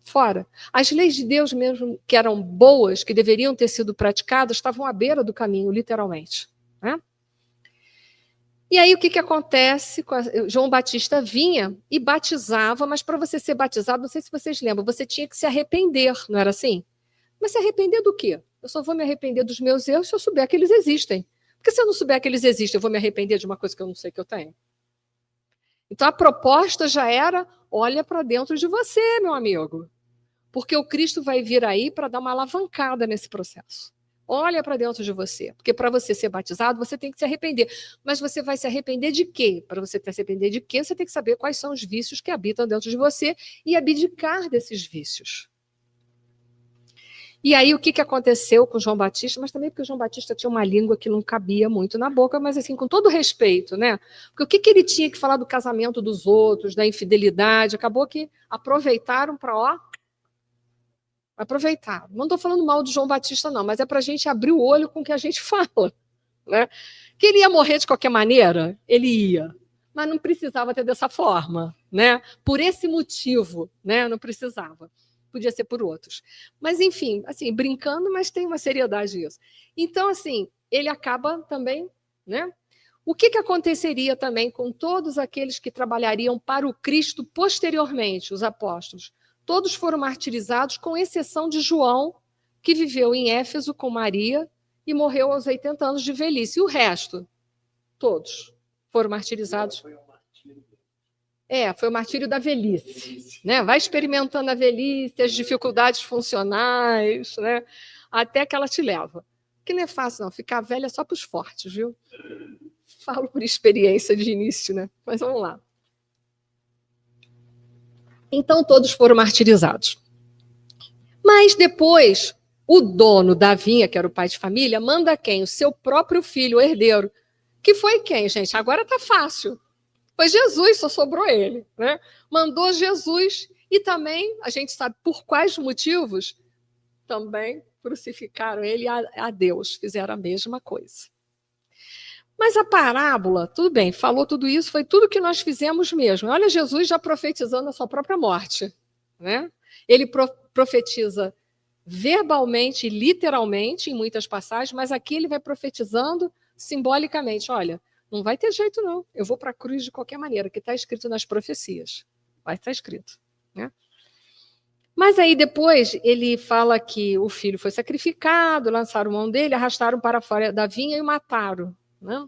Fora. As leis de Deus mesmo, que eram boas, que deveriam ter sido praticadas, estavam à beira do caminho, literalmente. Né? E aí o que acontece? João Batista vinha e batizava, mas para você ser batizado, não sei se vocês lembram, você tinha que se arrepender, não era assim? Mas se arrepender do quê? Eu só vou me arrepender dos meus erros se eu souber que eles existem. Porque se eu não souber que eles existem, eu vou me arrepender de uma coisa que eu não sei que eu tenho. Então a proposta já era, olha para dentro de você, meu amigo. Porque o Cristo vai vir aí para dar uma alavancada nesse processo. Olha para dentro de você. Porque para você ser batizado, você tem que se arrepender. Mas você vai se arrepender de quê? Para você se arrepender de quê? Você tem que saber quais são os vícios que habitam dentro de você e abdicar desses vícios. E aí o que aconteceu com João Batista? Mas também porque João Batista tinha uma língua que não cabia muito na boca, mas assim, com todo respeito, né? Porque o que ele tinha que falar do casamento dos outros, da infidelidade? Acabou que aproveitaram para, aproveitar. Não estou falando mal de João Batista, não, mas é para a gente abrir o olho com o que a gente fala. Né? Que ele ia morrer de qualquer maneira? Ele ia. Mas não precisava ter dessa forma. Né? Por esse motivo, né? Não precisava. Podia ser por outros. Mas, enfim, assim, brincando, mas tem uma seriedade isso. Então, assim, ele acaba também, né? O que aconteceria também com todos aqueles que trabalhariam para o Cristo posteriormente, os apóstolos? Todos foram martirizados, com exceção de João, que viveu em Éfeso com Maria e morreu aos 80 anos de velhice. E o resto? Todos foram martirizados. Foi o martírio da velhice. Né? Vai experimentando a velhice, as dificuldades funcionais, né? Até que ela te leva. Que não é fácil, não. Ficar velha é só para os fortes, viu? Falo por experiência de início, né? Mas vamos lá. Então, todos foram martirizados. Mas depois, o dono da vinha, que era o pai de família, manda quem? O seu próprio filho, o herdeiro. Que foi quem, gente? Agora tá fácil. Foi Jesus, só sobrou ele. Né? Mandou Jesus e também, a gente sabe por quais motivos, também crucificaram ele a Deus, fizeram a mesma coisa. Mas a parábola, tudo bem, falou tudo isso, foi tudo que nós fizemos mesmo. Olha Jesus já profetizando a sua própria morte. Né? Ele profetiza verbalmente e literalmente em muitas passagens, mas aqui ele vai profetizando simbolicamente. Olha, não vai ter jeito, não. Eu vou para a cruz de qualquer maneira, que está escrito nas profecias. Vai estar escrito. Né? Mas aí depois ele fala que o filho foi sacrificado, lançaram mão dele, arrastaram para fora da vinha e o mataram. Né?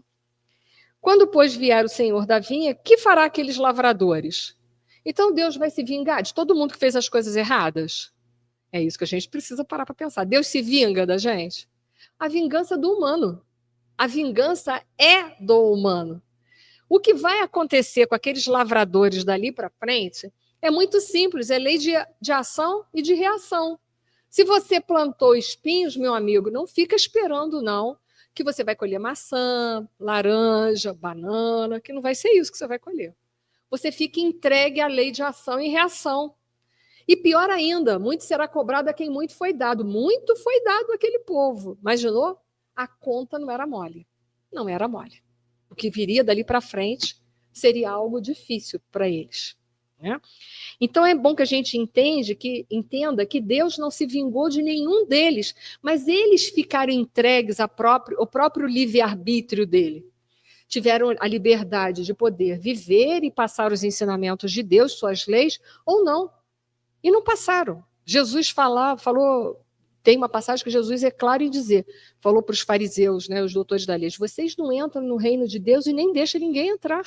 Quando, pois, vier o Senhor da vinha, que fará aqueles lavradores? Então Deus vai se vingar de todo mundo que fez as coisas erradas? É isso que a gente precisa parar para pensar. Deus se vinga da gente? A vingança do humano. A vingança é do humano. O que vai acontecer com aqueles lavradores dali para frente é muito simples, é lei de ação e de reação. Se você plantou espinhos, meu amigo, não fica esperando, não, que você vai colher maçã, laranja, banana, que não vai ser isso que você vai colher. Você fica entregue à lei de ação e reação. E pior ainda, muito será cobrado a quem muito foi dado. Muito foi dado àquele povo. Imaginou? A conta não era mole. Não era mole. O que viria dali para frente seria algo difícil para eles, né? Então é bom que a gente entenda que Deus não se vingou de nenhum deles, mas eles ficaram entregues ao próprio livre-arbítrio dele. Tiveram a liberdade de poder viver e passar os ensinamentos de Deus, suas leis, ou não. E não passaram. Jesus falou, tem uma passagem que Jesus é claro em dizer, falou para os fariseus, né, os doutores da lei, vocês não entram no reino de Deus e nem deixam ninguém entrar.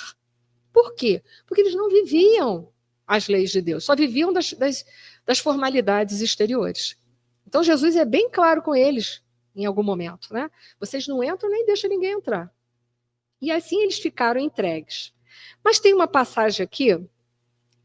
Por quê? Porque eles não viviam as leis de Deus, só viviam das formalidades exteriores. Então Jesus é bem claro com eles em algum momento, né? Vocês não entram nem deixam ninguém entrar. E assim eles ficaram entregues. Mas tem uma passagem aqui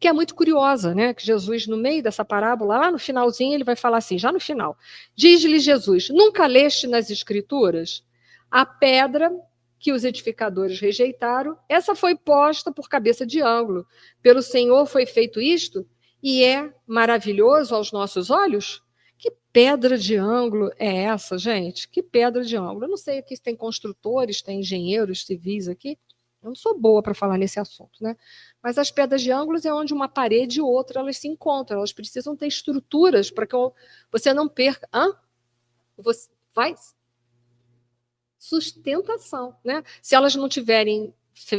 que é muito curiosa, né? Que Jesus, no meio dessa parábola, lá no finalzinho, ele vai falar assim, já no final, diz-lhe Jesus, nunca leste nas Escrituras a pedra que os edificadores rejeitaram, essa foi posta por cabeça de ângulo. Pelo Senhor foi feito isto, e é maravilhoso aos nossos olhos? Que pedra de ângulo é essa, gente? Que pedra de ângulo? Eu não sei aqui se tem construtores, tem engenheiros civis aqui. Eu não sou boa para falar nesse assunto, né? Mas as pedras de ângulos é onde uma parede e outra elas se encontram. Elas precisam ter estruturas para que você não perca. Você faz sustentação, né? Se elas não tiverem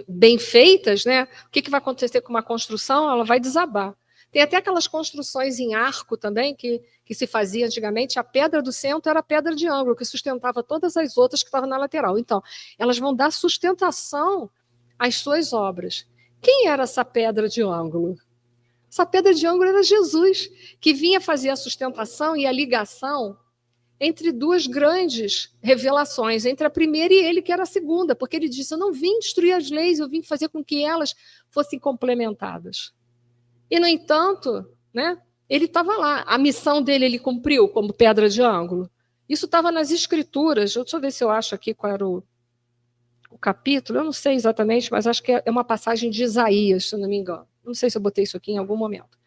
bem feitas, né? O que vai acontecer com uma construção? Ela vai desabar. Tem até aquelas construções em arco também que se fazia antigamente. A pedra do centro era a pedra de ângulo que sustentava todas as outras que estavam na lateral. Então, elas vão dar sustentação às suas obras. Quem era essa pedra de ângulo? Essa pedra de ângulo era Jesus, que vinha fazer a sustentação e a ligação entre duas grandes revelações, entre a primeira e ele, que era a segunda, porque ele disse, eu não vim destruir as leis, eu vim fazer com que elas fossem complementadas. E, no entanto, né, ele estava lá, a missão dele ele cumpriu como pedra de ângulo. Isso estava nas Escrituras, deixa eu ver se eu acho aqui qual era o capítulo, eu não sei exatamente, mas acho que é uma passagem de Isaías, se eu não me engano. Não sei se eu botei isso aqui em algum momento.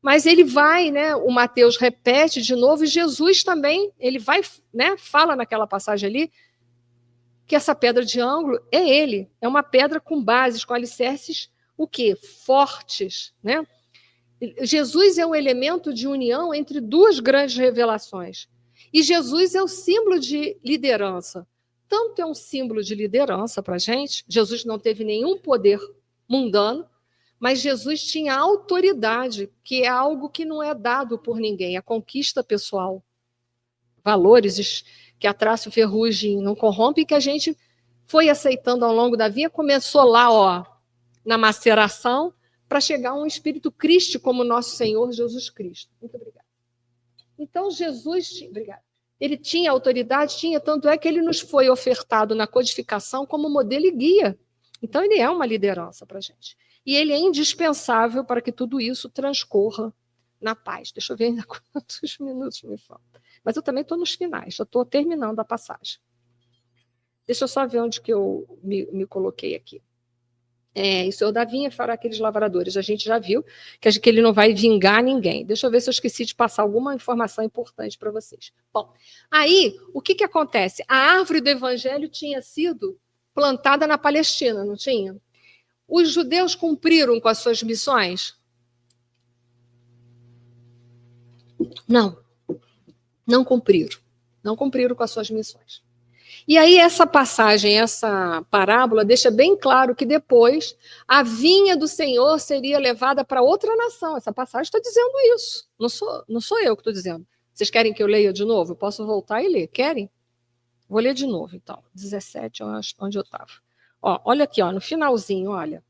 Mas ele vai, né? O Mateus repete de novo, e Jesus também, ele vai, né? Fala naquela passagem ali, que essa pedra de ângulo é ele, é uma pedra com bases, com alicerces, o quê? Fortes, né? Jesus é um elemento de união entre duas grandes revelações. E Jesus é o símbolo de liderança. Tanto é um símbolo de liderança para a gente, Jesus não teve nenhum poder mundano, mas Jesus tinha autoridade, que é algo que não é dado por ninguém, a conquista pessoal. Valores que a traço ferrugem não corrompe, que a gente foi aceitando ao longo da vida, começou lá, ó, na maceração, para chegar a um espírito Cristo como nosso Senhor Jesus Cristo. Muito obrigada. Então, Jesus, obrigada. Ele tinha autoridade, tanto é que ele nos foi ofertado na codificação como modelo e guia. Então, ele é uma liderança para a gente. E ele é indispensável para que tudo isso transcorra na paz. Deixa eu ver ainda quantos minutos me faltam. Mas eu também estou nos finais, já estou terminando a passagem. Deixa eu só ver onde que eu me coloquei aqui. E o Senhor da vinha fará aqueles lavradores. A gente já viu que ele não vai vingar ninguém. Deixa eu ver se eu esqueci de passar alguma informação importante para vocês. Bom, aí, o que acontece? A árvore do evangelho tinha sido plantada na Palestina, não tinha? Os judeus cumpriram com as suas missões? Não cumpriram. Não cumpriram com as suas missões. E aí essa passagem, essa parábola, deixa bem claro que depois a vinha do Senhor seria levada para outra nação. Essa passagem está dizendo isso. Não sou eu que estou dizendo. Vocês querem que eu leia de novo? Eu posso voltar e ler. Querem? Vou ler de novo, então. 17, onde eu estava. Olha aqui, no finalzinho, olha.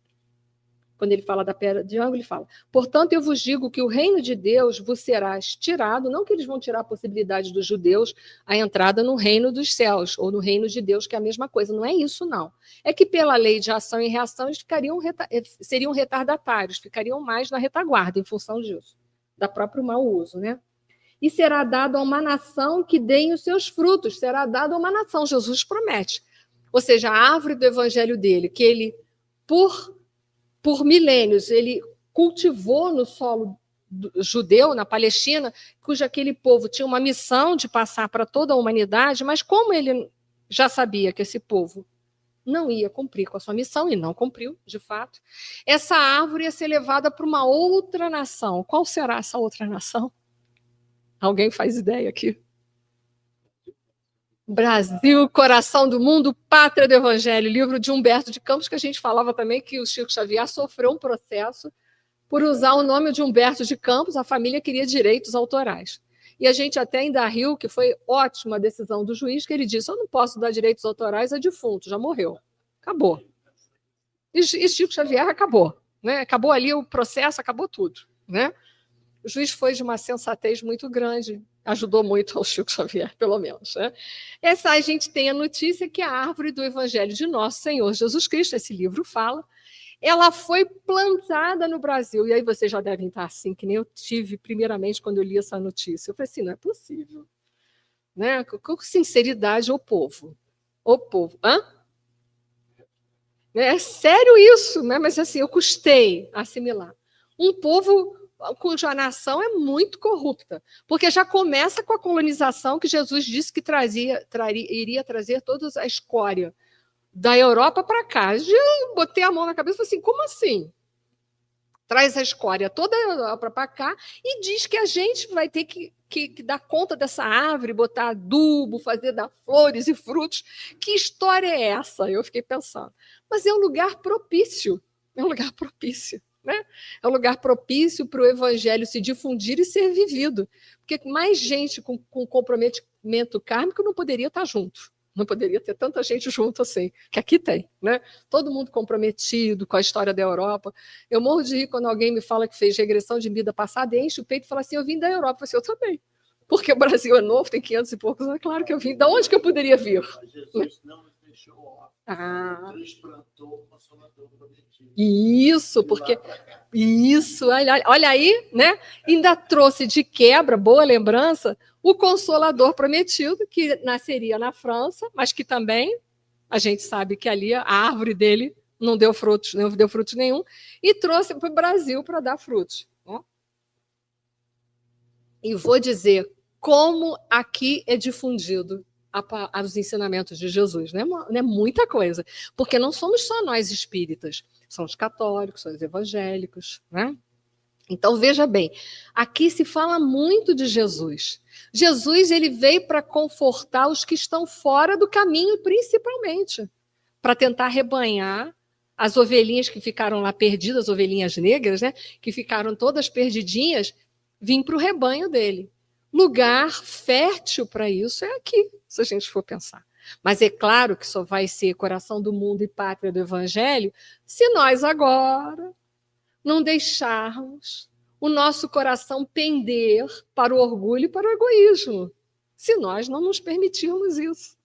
Quando ele fala da pedra de ângulo, ele fala, portanto, eu vos digo que o reino de Deus vos será tirado, não que eles vão tirar a possibilidade dos judeus a entrada no reino dos céus, ou no reino de Deus, que é a mesma coisa. Não é isso, não. É que pela lei de ação e reação, eles seriam retardatários, ficariam mais na retaguarda, em função disso, da próprio mau uso, né? e será dado a uma nação que deem os seus frutos. Será dado a uma nação, Jesus promete. Ou seja, a árvore do evangelho dele, que ele, por milênios, ele cultivou no solo judeu, na Palestina, cujo aquele povo tinha uma missão de passar para toda a humanidade, mas como ele já sabia que esse povo não ia cumprir com a sua missão, e não cumpriu, de fato, essa árvore ia ser levada para uma outra nação. Qual será essa outra nação? Alguém faz ideia aqui? Brasil, coração do mundo, pátria do evangelho, livro de Humberto de Campos, que a gente falava também que o Chico Xavier sofreu um processo por usar o nome de Humberto de Campos, a família queria direitos autorais. E a gente até ainda riu, que foi ótima a decisão do juiz, que ele disse, eu não posso dar direitos autorais a defunto, já morreu. Acabou. E Chico Xavier acabou. Né? Acabou ali o processo, acabou tudo. Né? O juiz foi de uma sensatez muito grande, ajudou muito ao Chico Xavier, pelo menos. Né? Essa a gente tem a notícia que a árvore do Evangelho de Nosso Senhor Jesus Cristo, esse livro fala, ela foi plantada no Brasil. E aí vocês já devem estar assim, que nem eu tive primeiramente quando eu li essa notícia. Eu falei assim, não é possível. Né? Com sinceridade, o povo. O povo. Hã? É sério isso, né? Mas assim, eu custei assimilar. Um povo cuja nação é muito corrupta, porque já começa com a colonização que Jesus disse que iria trazer toda a escória da Europa para cá. Eu botei a mão na cabeça e falei assim, como assim? Traz a escória toda a Europa para cá e diz que a gente vai ter que dar conta dessa árvore, botar adubo, fazer dar flores e frutos. Que história é essa? Eu fiquei pensando. Mas é um lugar propício. É um lugar propício. Né? É um lugar propício para o evangelho se difundir e ser vivido. Porque mais gente com comprometimento kármico não poderia estar junto. Não poderia ter tanta gente junto assim, que aqui tem, né? Todo mundo comprometido com a história da Europa. Eu morro de rir quando alguém me fala que fez regressão de vida passada e enche o peito e fala assim, eu vim da Europa. Eu falei assim, eu também. Porque o Brasil é novo, tem 500 e poucos anos, é claro que eu vim. Da onde que eu poderia vir? Jesus não nos deixou órfãos. Deus plantou o Consolador prometido. Isso, porque... Isso, olha aí, né? Ainda trouxe de quebra, boa lembrança, o Consolador prometido, que nasceria na França, mas que também, a gente sabe que ali a árvore dele não deu frutos nenhum, e trouxe para o Brasil para dar frutos. Né? E vou dizer como aqui é difundido os ensinamentos de Jesus. Não é muita coisa, porque não somos só nós espíritas, são os católicos, são os evangélicos. Né? Então, veja bem, aqui se fala muito de Jesus. Jesus ele veio para confortar os que estão fora do caminho, principalmente, para tentar rebanhar as ovelhinhas que ficaram lá perdidas, as ovelhinhas negras, né, que ficaram todas perdidinhas, vir para o rebanho dele. Lugar fértil para isso é aqui, se a gente for pensar. Mas é claro que só vai ser coração do mundo e pátria do evangelho se nós agora não deixarmos o nosso coração pender para o orgulho e para o egoísmo. Se nós não nos permitirmos isso.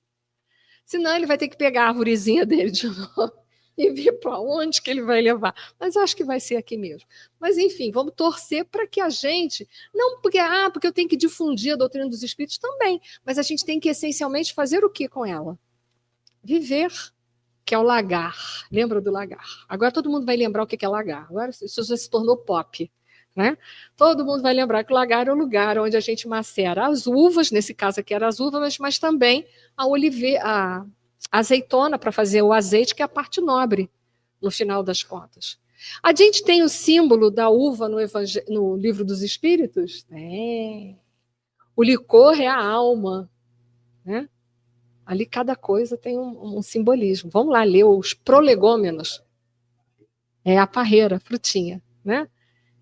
Senão ele vai ter que pegar a arvorezinha dele de novo e ver para onde que ele vai levar. Mas acho que vai ser aqui mesmo. Mas, enfim, vamos torcer para que a gente... Não porque eu tenho que difundir a doutrina dos espíritos também, mas a gente tem que, essencialmente, fazer o que com ela? Viver, que é o lagar. Lembra do lagar? Agora todo mundo vai lembrar o que é lagar. Agora isso já se tornou pop. Né? Todo mundo vai lembrar que o lagar é o lugar onde a gente macera as uvas, nesse caso aqui era as uvas, mas também a azeitona para fazer o azeite, que é a parte nobre, no final das contas. A gente tem o símbolo da uva no Livro dos Espíritos? O licor é a alma. Né? Ali cada coisa tem um simbolismo. Vamos lá ler os prolegômenos. É a parreira, a frutinha. Né?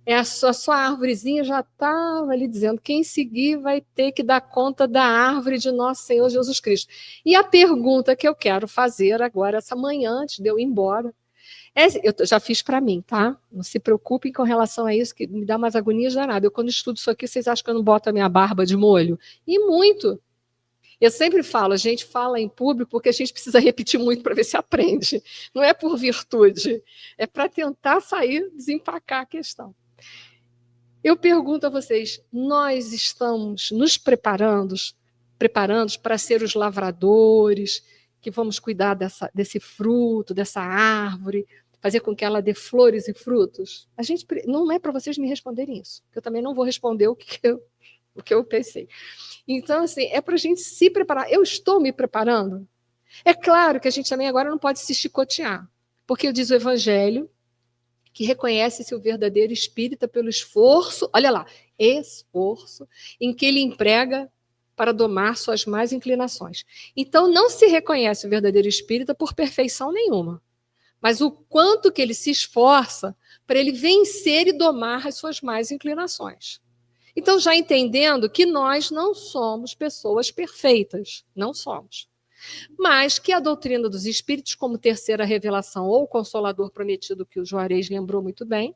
A sua árvorezinha já estava ali dizendo, quem seguir vai ter que dar conta da árvore de nosso Senhor Jesus Cristo. E a pergunta que eu quero fazer agora, essa manhã, antes de eu ir embora, eu já fiz para mim, tá? Não se preocupem com relação a isso, que me dá mais agonias danada. Eu, quando estudo isso aqui, vocês acham que eu não boto a minha barba de molho? E muito. Eu sempre falo, a gente fala em público porque a gente precisa repetir muito para ver se aprende. Não é por virtude, é para tentar sair, desempacar a questão. Eu pergunto a vocês, nós estamos nos preparando para ser os lavradores, que vamos cuidar desse fruto, dessa árvore, fazer com que ela dê flores e frutos? A gente não é para vocês me responderem isso, porque eu também não vou responder o que eu pensei. Então, assim, é para a gente se preparar. Eu estou me preparando? É claro que a gente também agora não pode se chicotear, porque diz o Evangelho que reconhece-se o verdadeiro espírita pelo esforço, olha lá, esforço, em que ele emprega para domar suas más inclinações. Então, não se reconhece o verdadeiro espírita por perfeição nenhuma, mas o quanto que ele se esforça para ele vencer e domar as suas más inclinações. Então, já entendendo que nós não somos pessoas perfeitas, não somos. Mas que a doutrina dos espíritos, como terceira revelação ou consolador prometido, que o Juarez lembrou muito bem,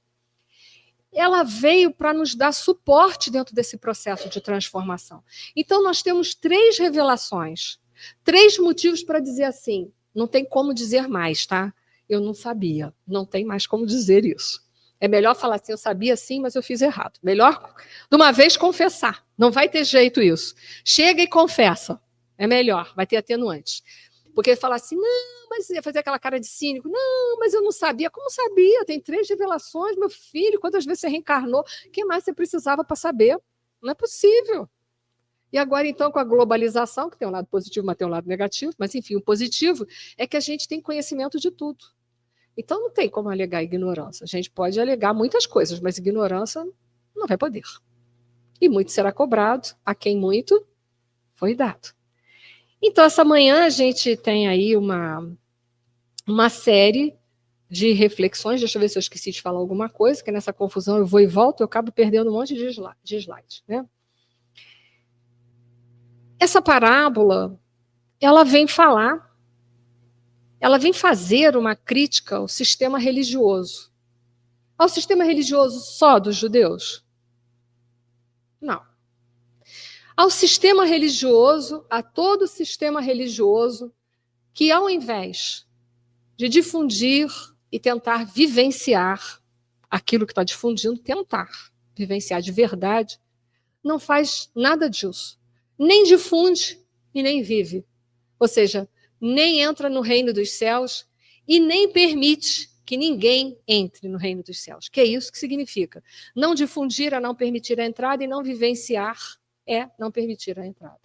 ela veio para nos dar suporte dentro desse processo de transformação. Então, nós temos 3 revelações, 3 motivos para dizer assim, não tem como dizer mais, tá? Eu não sabia, não tem mais como dizer isso. É melhor falar assim, eu sabia sim, mas eu fiz errado. Melhor, de uma vez, confessar. Não vai ter jeito isso. Chega e confessa. É melhor, vai ter atenuantes. Porque falar assim, não, mas ia fazer aquela cara de cínico, não, mas eu não sabia. Como sabia? Tem 3 revelações, meu filho, quantas vezes você reencarnou? O que mais você precisava para saber? Não é possível. E agora, então, com a globalização, que tem um lado positivo, mas tem um lado negativo, mas, enfim, o positivo é que a gente tem conhecimento de tudo. Então, não tem como alegar ignorância. A gente pode alegar muitas coisas, mas ignorância não vai poder. E muito será cobrado, a quem muito foi dado. Então, essa manhã a gente tem aí uma série de reflexões. Deixa eu ver se eu esqueci de falar alguma coisa, que nessa confusão eu vou e volto, eu acabo perdendo um monte de slide, né? Essa parábola, ela vem fazer uma crítica ao sistema religioso. Ao sistema religioso só dos judeus? Não. Ao sistema religioso, a todo o sistema religioso que, ao invés de difundir e tentar vivenciar aquilo que está difundindo, tentar vivenciar de verdade, não faz nada disso. Nem difunde e nem vive. Ou seja, nem entra no reino dos céus e nem permite que ninguém entre no reino dos céus. Que é isso que significa. Não difundir é não permitir a entrada e não vivenciar é não permitir a entrada.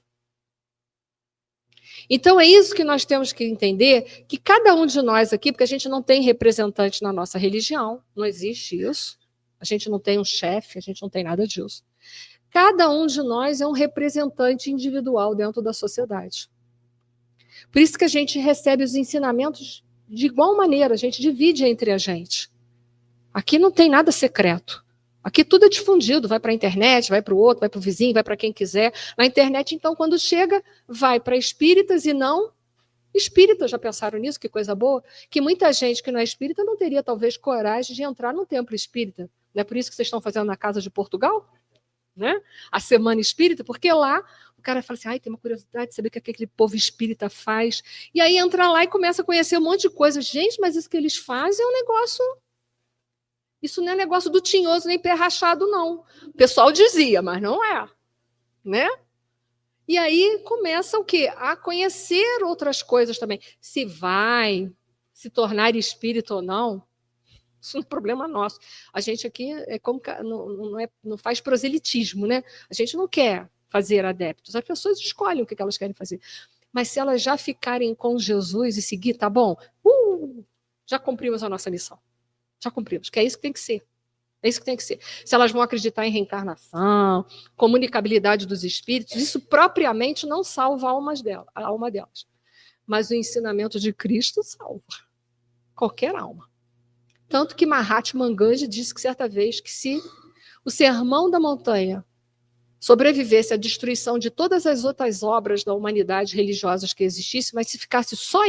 Então, é isso que nós temos que entender, que cada um de nós aqui, porque a gente não tem representante na nossa religião, não existe isso, a gente não tem um chefe, a gente não tem nada disso. Cada um de nós é um representante individual dentro da sociedade. Por isso que a gente recebe os ensinamentos de igual maneira, a gente divide entre a gente. Aqui não tem nada secreto. Aqui tudo é difundido, vai para a internet, vai para o outro, vai para o vizinho, vai para quem quiser. Na internet, então, quando chega, vai para espíritas e não espíritas. Já pensaram nisso? Que coisa boa? Que muita gente que não é espírita não teria, talvez, coragem de entrar num templo espírita. Não é por isso que vocês estão fazendo na Casa de Portugal? Né? A Semana Espírita, porque lá o cara fala assim, ai, tem uma curiosidade de saber o que aquele povo espírita faz. E aí entra lá e começa a conhecer um monte de coisa. Gente, mas isso que eles fazem é um negócio... Isso não é negócio do tinhoso nem pé rachado, não. O pessoal dizia, mas não é. Né? E aí começa o quê? A conhecer outras coisas também. Se vai se tornar espírito ou não, isso não é problema nosso. A gente aqui é como não faz proselitismo, né? A gente não quer fazer adeptos. As pessoas escolhem o que elas querem fazer. Mas se elas já ficarem com Jesus e seguir, tá bom? Já cumprimos a nossa missão. Já cumprimos, que é isso que tem que ser. É isso que tem que ser. Se elas vão acreditar em reencarnação, comunicabilidade dos espíritos, isso propriamente não salva a alma delas. Mas o ensinamento de Cristo salva qualquer alma. Tanto que Mahatma Gandhi disse que certa vez que se o Sermão da Montanha sobrevivesse à destruição de todas as outras obras da humanidade religiosas que existissem, mas se ficasse só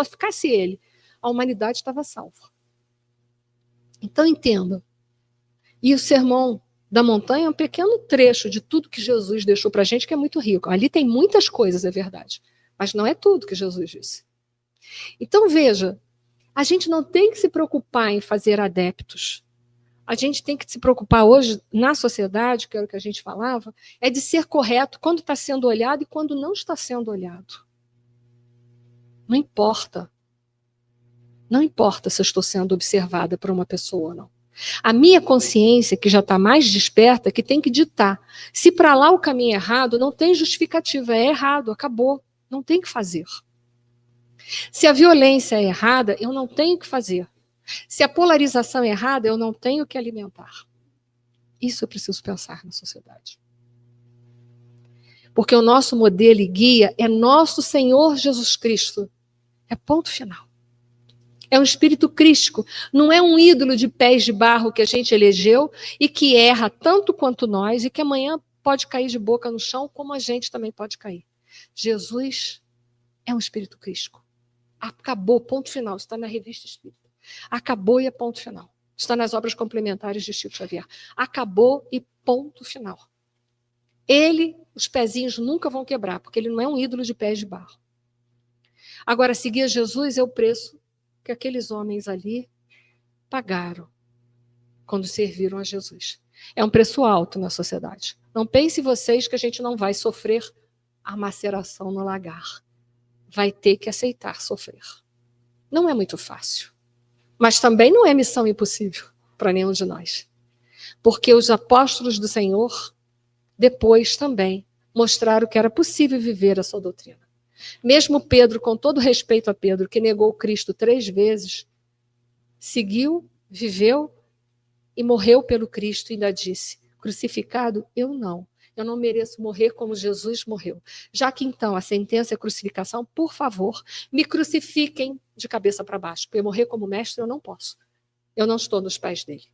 ficasse ele, a humanidade estava salva. Então, entenda. E o Sermão da Montanha é um pequeno trecho de tudo que Jesus deixou para a gente, que é muito rico. Ali tem muitas coisas, é verdade. Mas não é tudo que Jesus disse. Então, veja, a gente não tem que se preocupar em fazer adeptos. A gente tem que se preocupar hoje, na sociedade, que era o que a gente falava, é de ser correto quando está sendo olhado e quando não está sendo olhado. Não importa. Não importa se eu estou sendo observada por uma pessoa ou não. A minha consciência, que já está mais desperta, que tem que ditar. Se para lá o caminho é errado, não tem justificativa, é errado, acabou. Não tem que fazer. Se a violência é errada, eu não tenho que fazer. Se a polarização é errada, eu não tenho que alimentar. Isso eu preciso pensar na sociedade. Porque o nosso modelo e guia é nosso Senhor Jesus Cristo. É ponto final. É um espírito crístico, não é um ídolo de pés de barro que a gente elegeu e que erra tanto quanto nós e que amanhã pode cair de boca no chão, como a gente também pode cair. Jesus é um espírito crístico. Acabou, ponto final. Está na Revista Espírita. Acabou e é ponto final. Está nas obras complementares de Chico Xavier. Acabou e ponto final. Ele, os pezinhos nunca vão quebrar, porque ele não é um ídolo de pés de barro. Agora, seguir a Jesus é o preço que aqueles homens ali pagaram quando serviram a Jesus. É um preço alto na sociedade. Não pense vocês que a gente não vai sofrer a maceração no lagar. Vai ter que aceitar sofrer. Não é muito fácil. Mas também não é missão impossível para nenhum de nós. Porque os apóstolos do Senhor, depois também, mostraram que era possível viver a sua doutrina. Mesmo Pedro, com todo respeito a Pedro, que negou Cristo 3 vezes, seguiu, viveu e morreu pelo Cristo e ainda disse, crucificado, eu não mereço morrer como Jesus morreu. Já que então a sentença é crucificação, por favor, me crucifiquem de cabeça para baixo, porque morrer como mestre eu não posso. Eu não estou nos pés dele.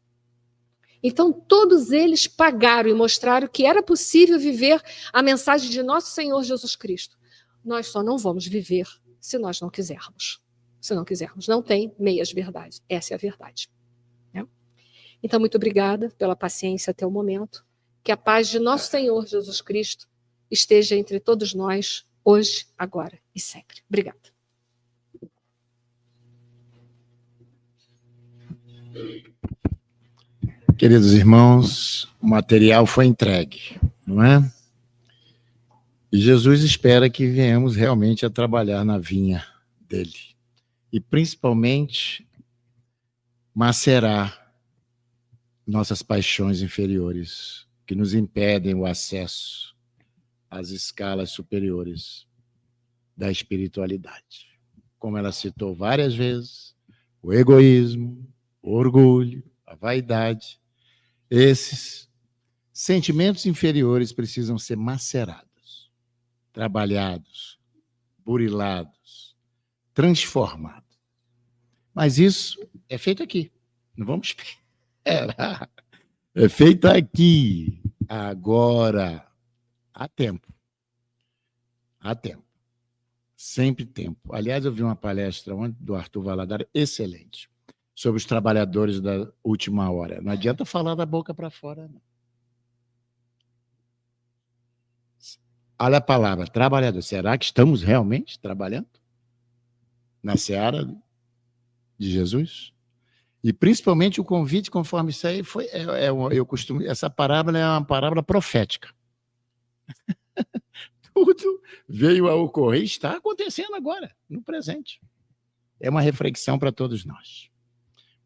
Então, todos eles pagaram e mostraram que era possível viver a mensagem de nosso Senhor Jesus Cristo. Nós só não vamos viver se nós não quisermos. Se não quisermos. Não tem meias verdades. Essa é a verdade. Né? Então, muito obrigada pela paciência até o momento. Que a paz de nosso Senhor Jesus Cristo esteja entre todos nós, hoje, agora e sempre. Obrigada. Queridos irmãos, o material foi entregue, não é? E Jesus espera que venhamos realmente a trabalhar na vinha dele. E principalmente macerar nossas paixões inferiores, que nos impedem o acesso às escalas superiores da espiritualidade. Como ela citou várias vezes, o egoísmo, o orgulho, a vaidade, esses sentimentos inferiores precisam ser macerados, trabalhados, burilados, transformados. Mas isso é feito aqui. Não vamos esperar. É feito aqui, agora. Há tempo. Há tempo. Sempre tempo. Aliás, eu vi uma palestra ontem do Arthur Valadares, excelente, sobre os trabalhadores da última hora. Não adianta falar da boca para fora, não. Olha a palavra, trabalhador. Será que estamos realmente trabalhando na seara de Jesus? E principalmente o convite, conforme isso aí, essa parábola é uma parábola profética. Tudo veio a ocorrer, está acontecendo agora, no presente. É uma reflexão para todos nós.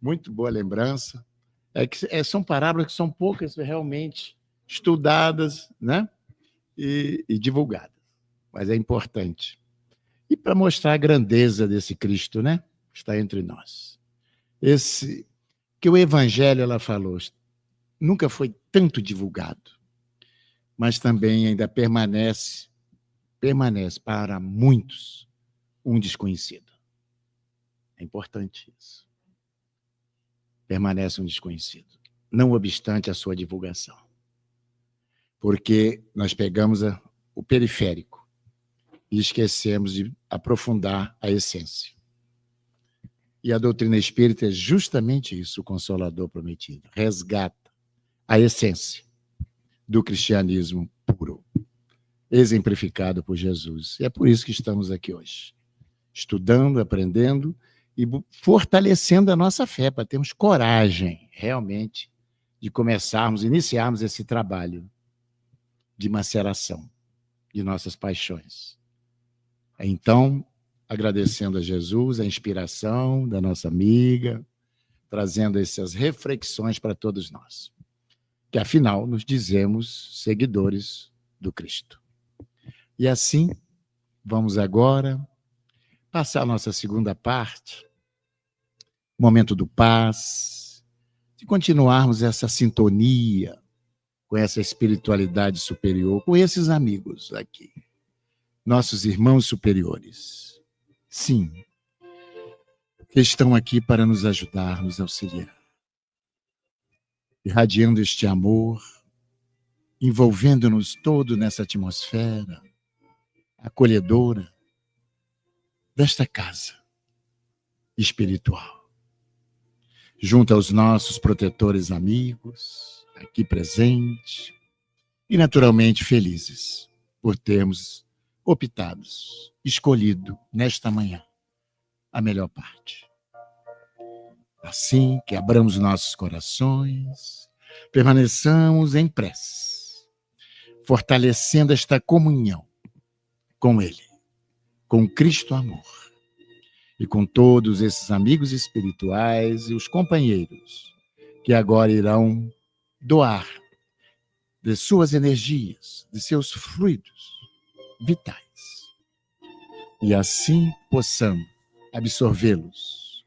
Muito boa lembrança. São parábolas que são poucas realmente estudadas, né? E divulgadas. Mas é importante. E para mostrar a grandeza desse Cristo, né? Que está entre nós. Que o Evangelho, ela falou, nunca foi tanto divulgado, mas também ainda permanece para muitos um desconhecido. É importante isso. Permanece um desconhecido, não obstante a sua divulgação. Porque nós pegamos o periférico e esquecemos de aprofundar a essência. E a doutrina espírita é justamente isso, o Consolador prometido. Resgata a essência do cristianismo puro, exemplificado por Jesus. E é por isso que estamos aqui hoje, estudando, aprendendo e fortalecendo a nossa fé, para termos coragem, realmente, de iniciarmos esse trabalho de maceração de nossas paixões. Então, agradecendo a Jesus, a inspiração da nossa amiga, trazendo essas reflexões para todos nós, que afinal nos dizemos seguidores do Cristo. E assim, vamos agora passar a nossa segunda parte, momento do paz, de continuarmos essa sintonia com essa espiritualidade superior, com esses amigos aqui, nossos irmãos superiores. Sim, que estão aqui para nos ajudar, nos auxiliar, irradiando este amor, envolvendo-nos todo nessa atmosfera acolhedora desta casa espiritual, junto aos nossos protetores amigos, aqui presentes, e naturalmente felizes por termos escolhido nesta manhã a melhor parte. Assim que abramos nossos corações, permaneçamos em prece, fortalecendo esta comunhão com Ele, com Cristo Amor, e com todos esses amigos espirituais e os companheiros que agora irão doar de suas energias, de seus fluidos vitais, e assim possamos absorvê-los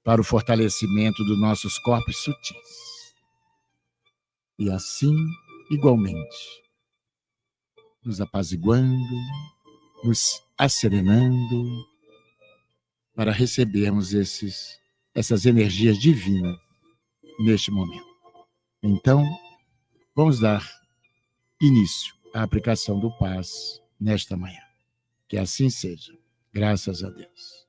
para o fortalecimento dos nossos corpos sutis. E assim, igualmente, nos apaziguando, nos asserenando, para recebermos essas energias divinas neste momento. Então, vamos dar início à aplicação do paz nesta manhã. Que assim seja. Graças a Deus.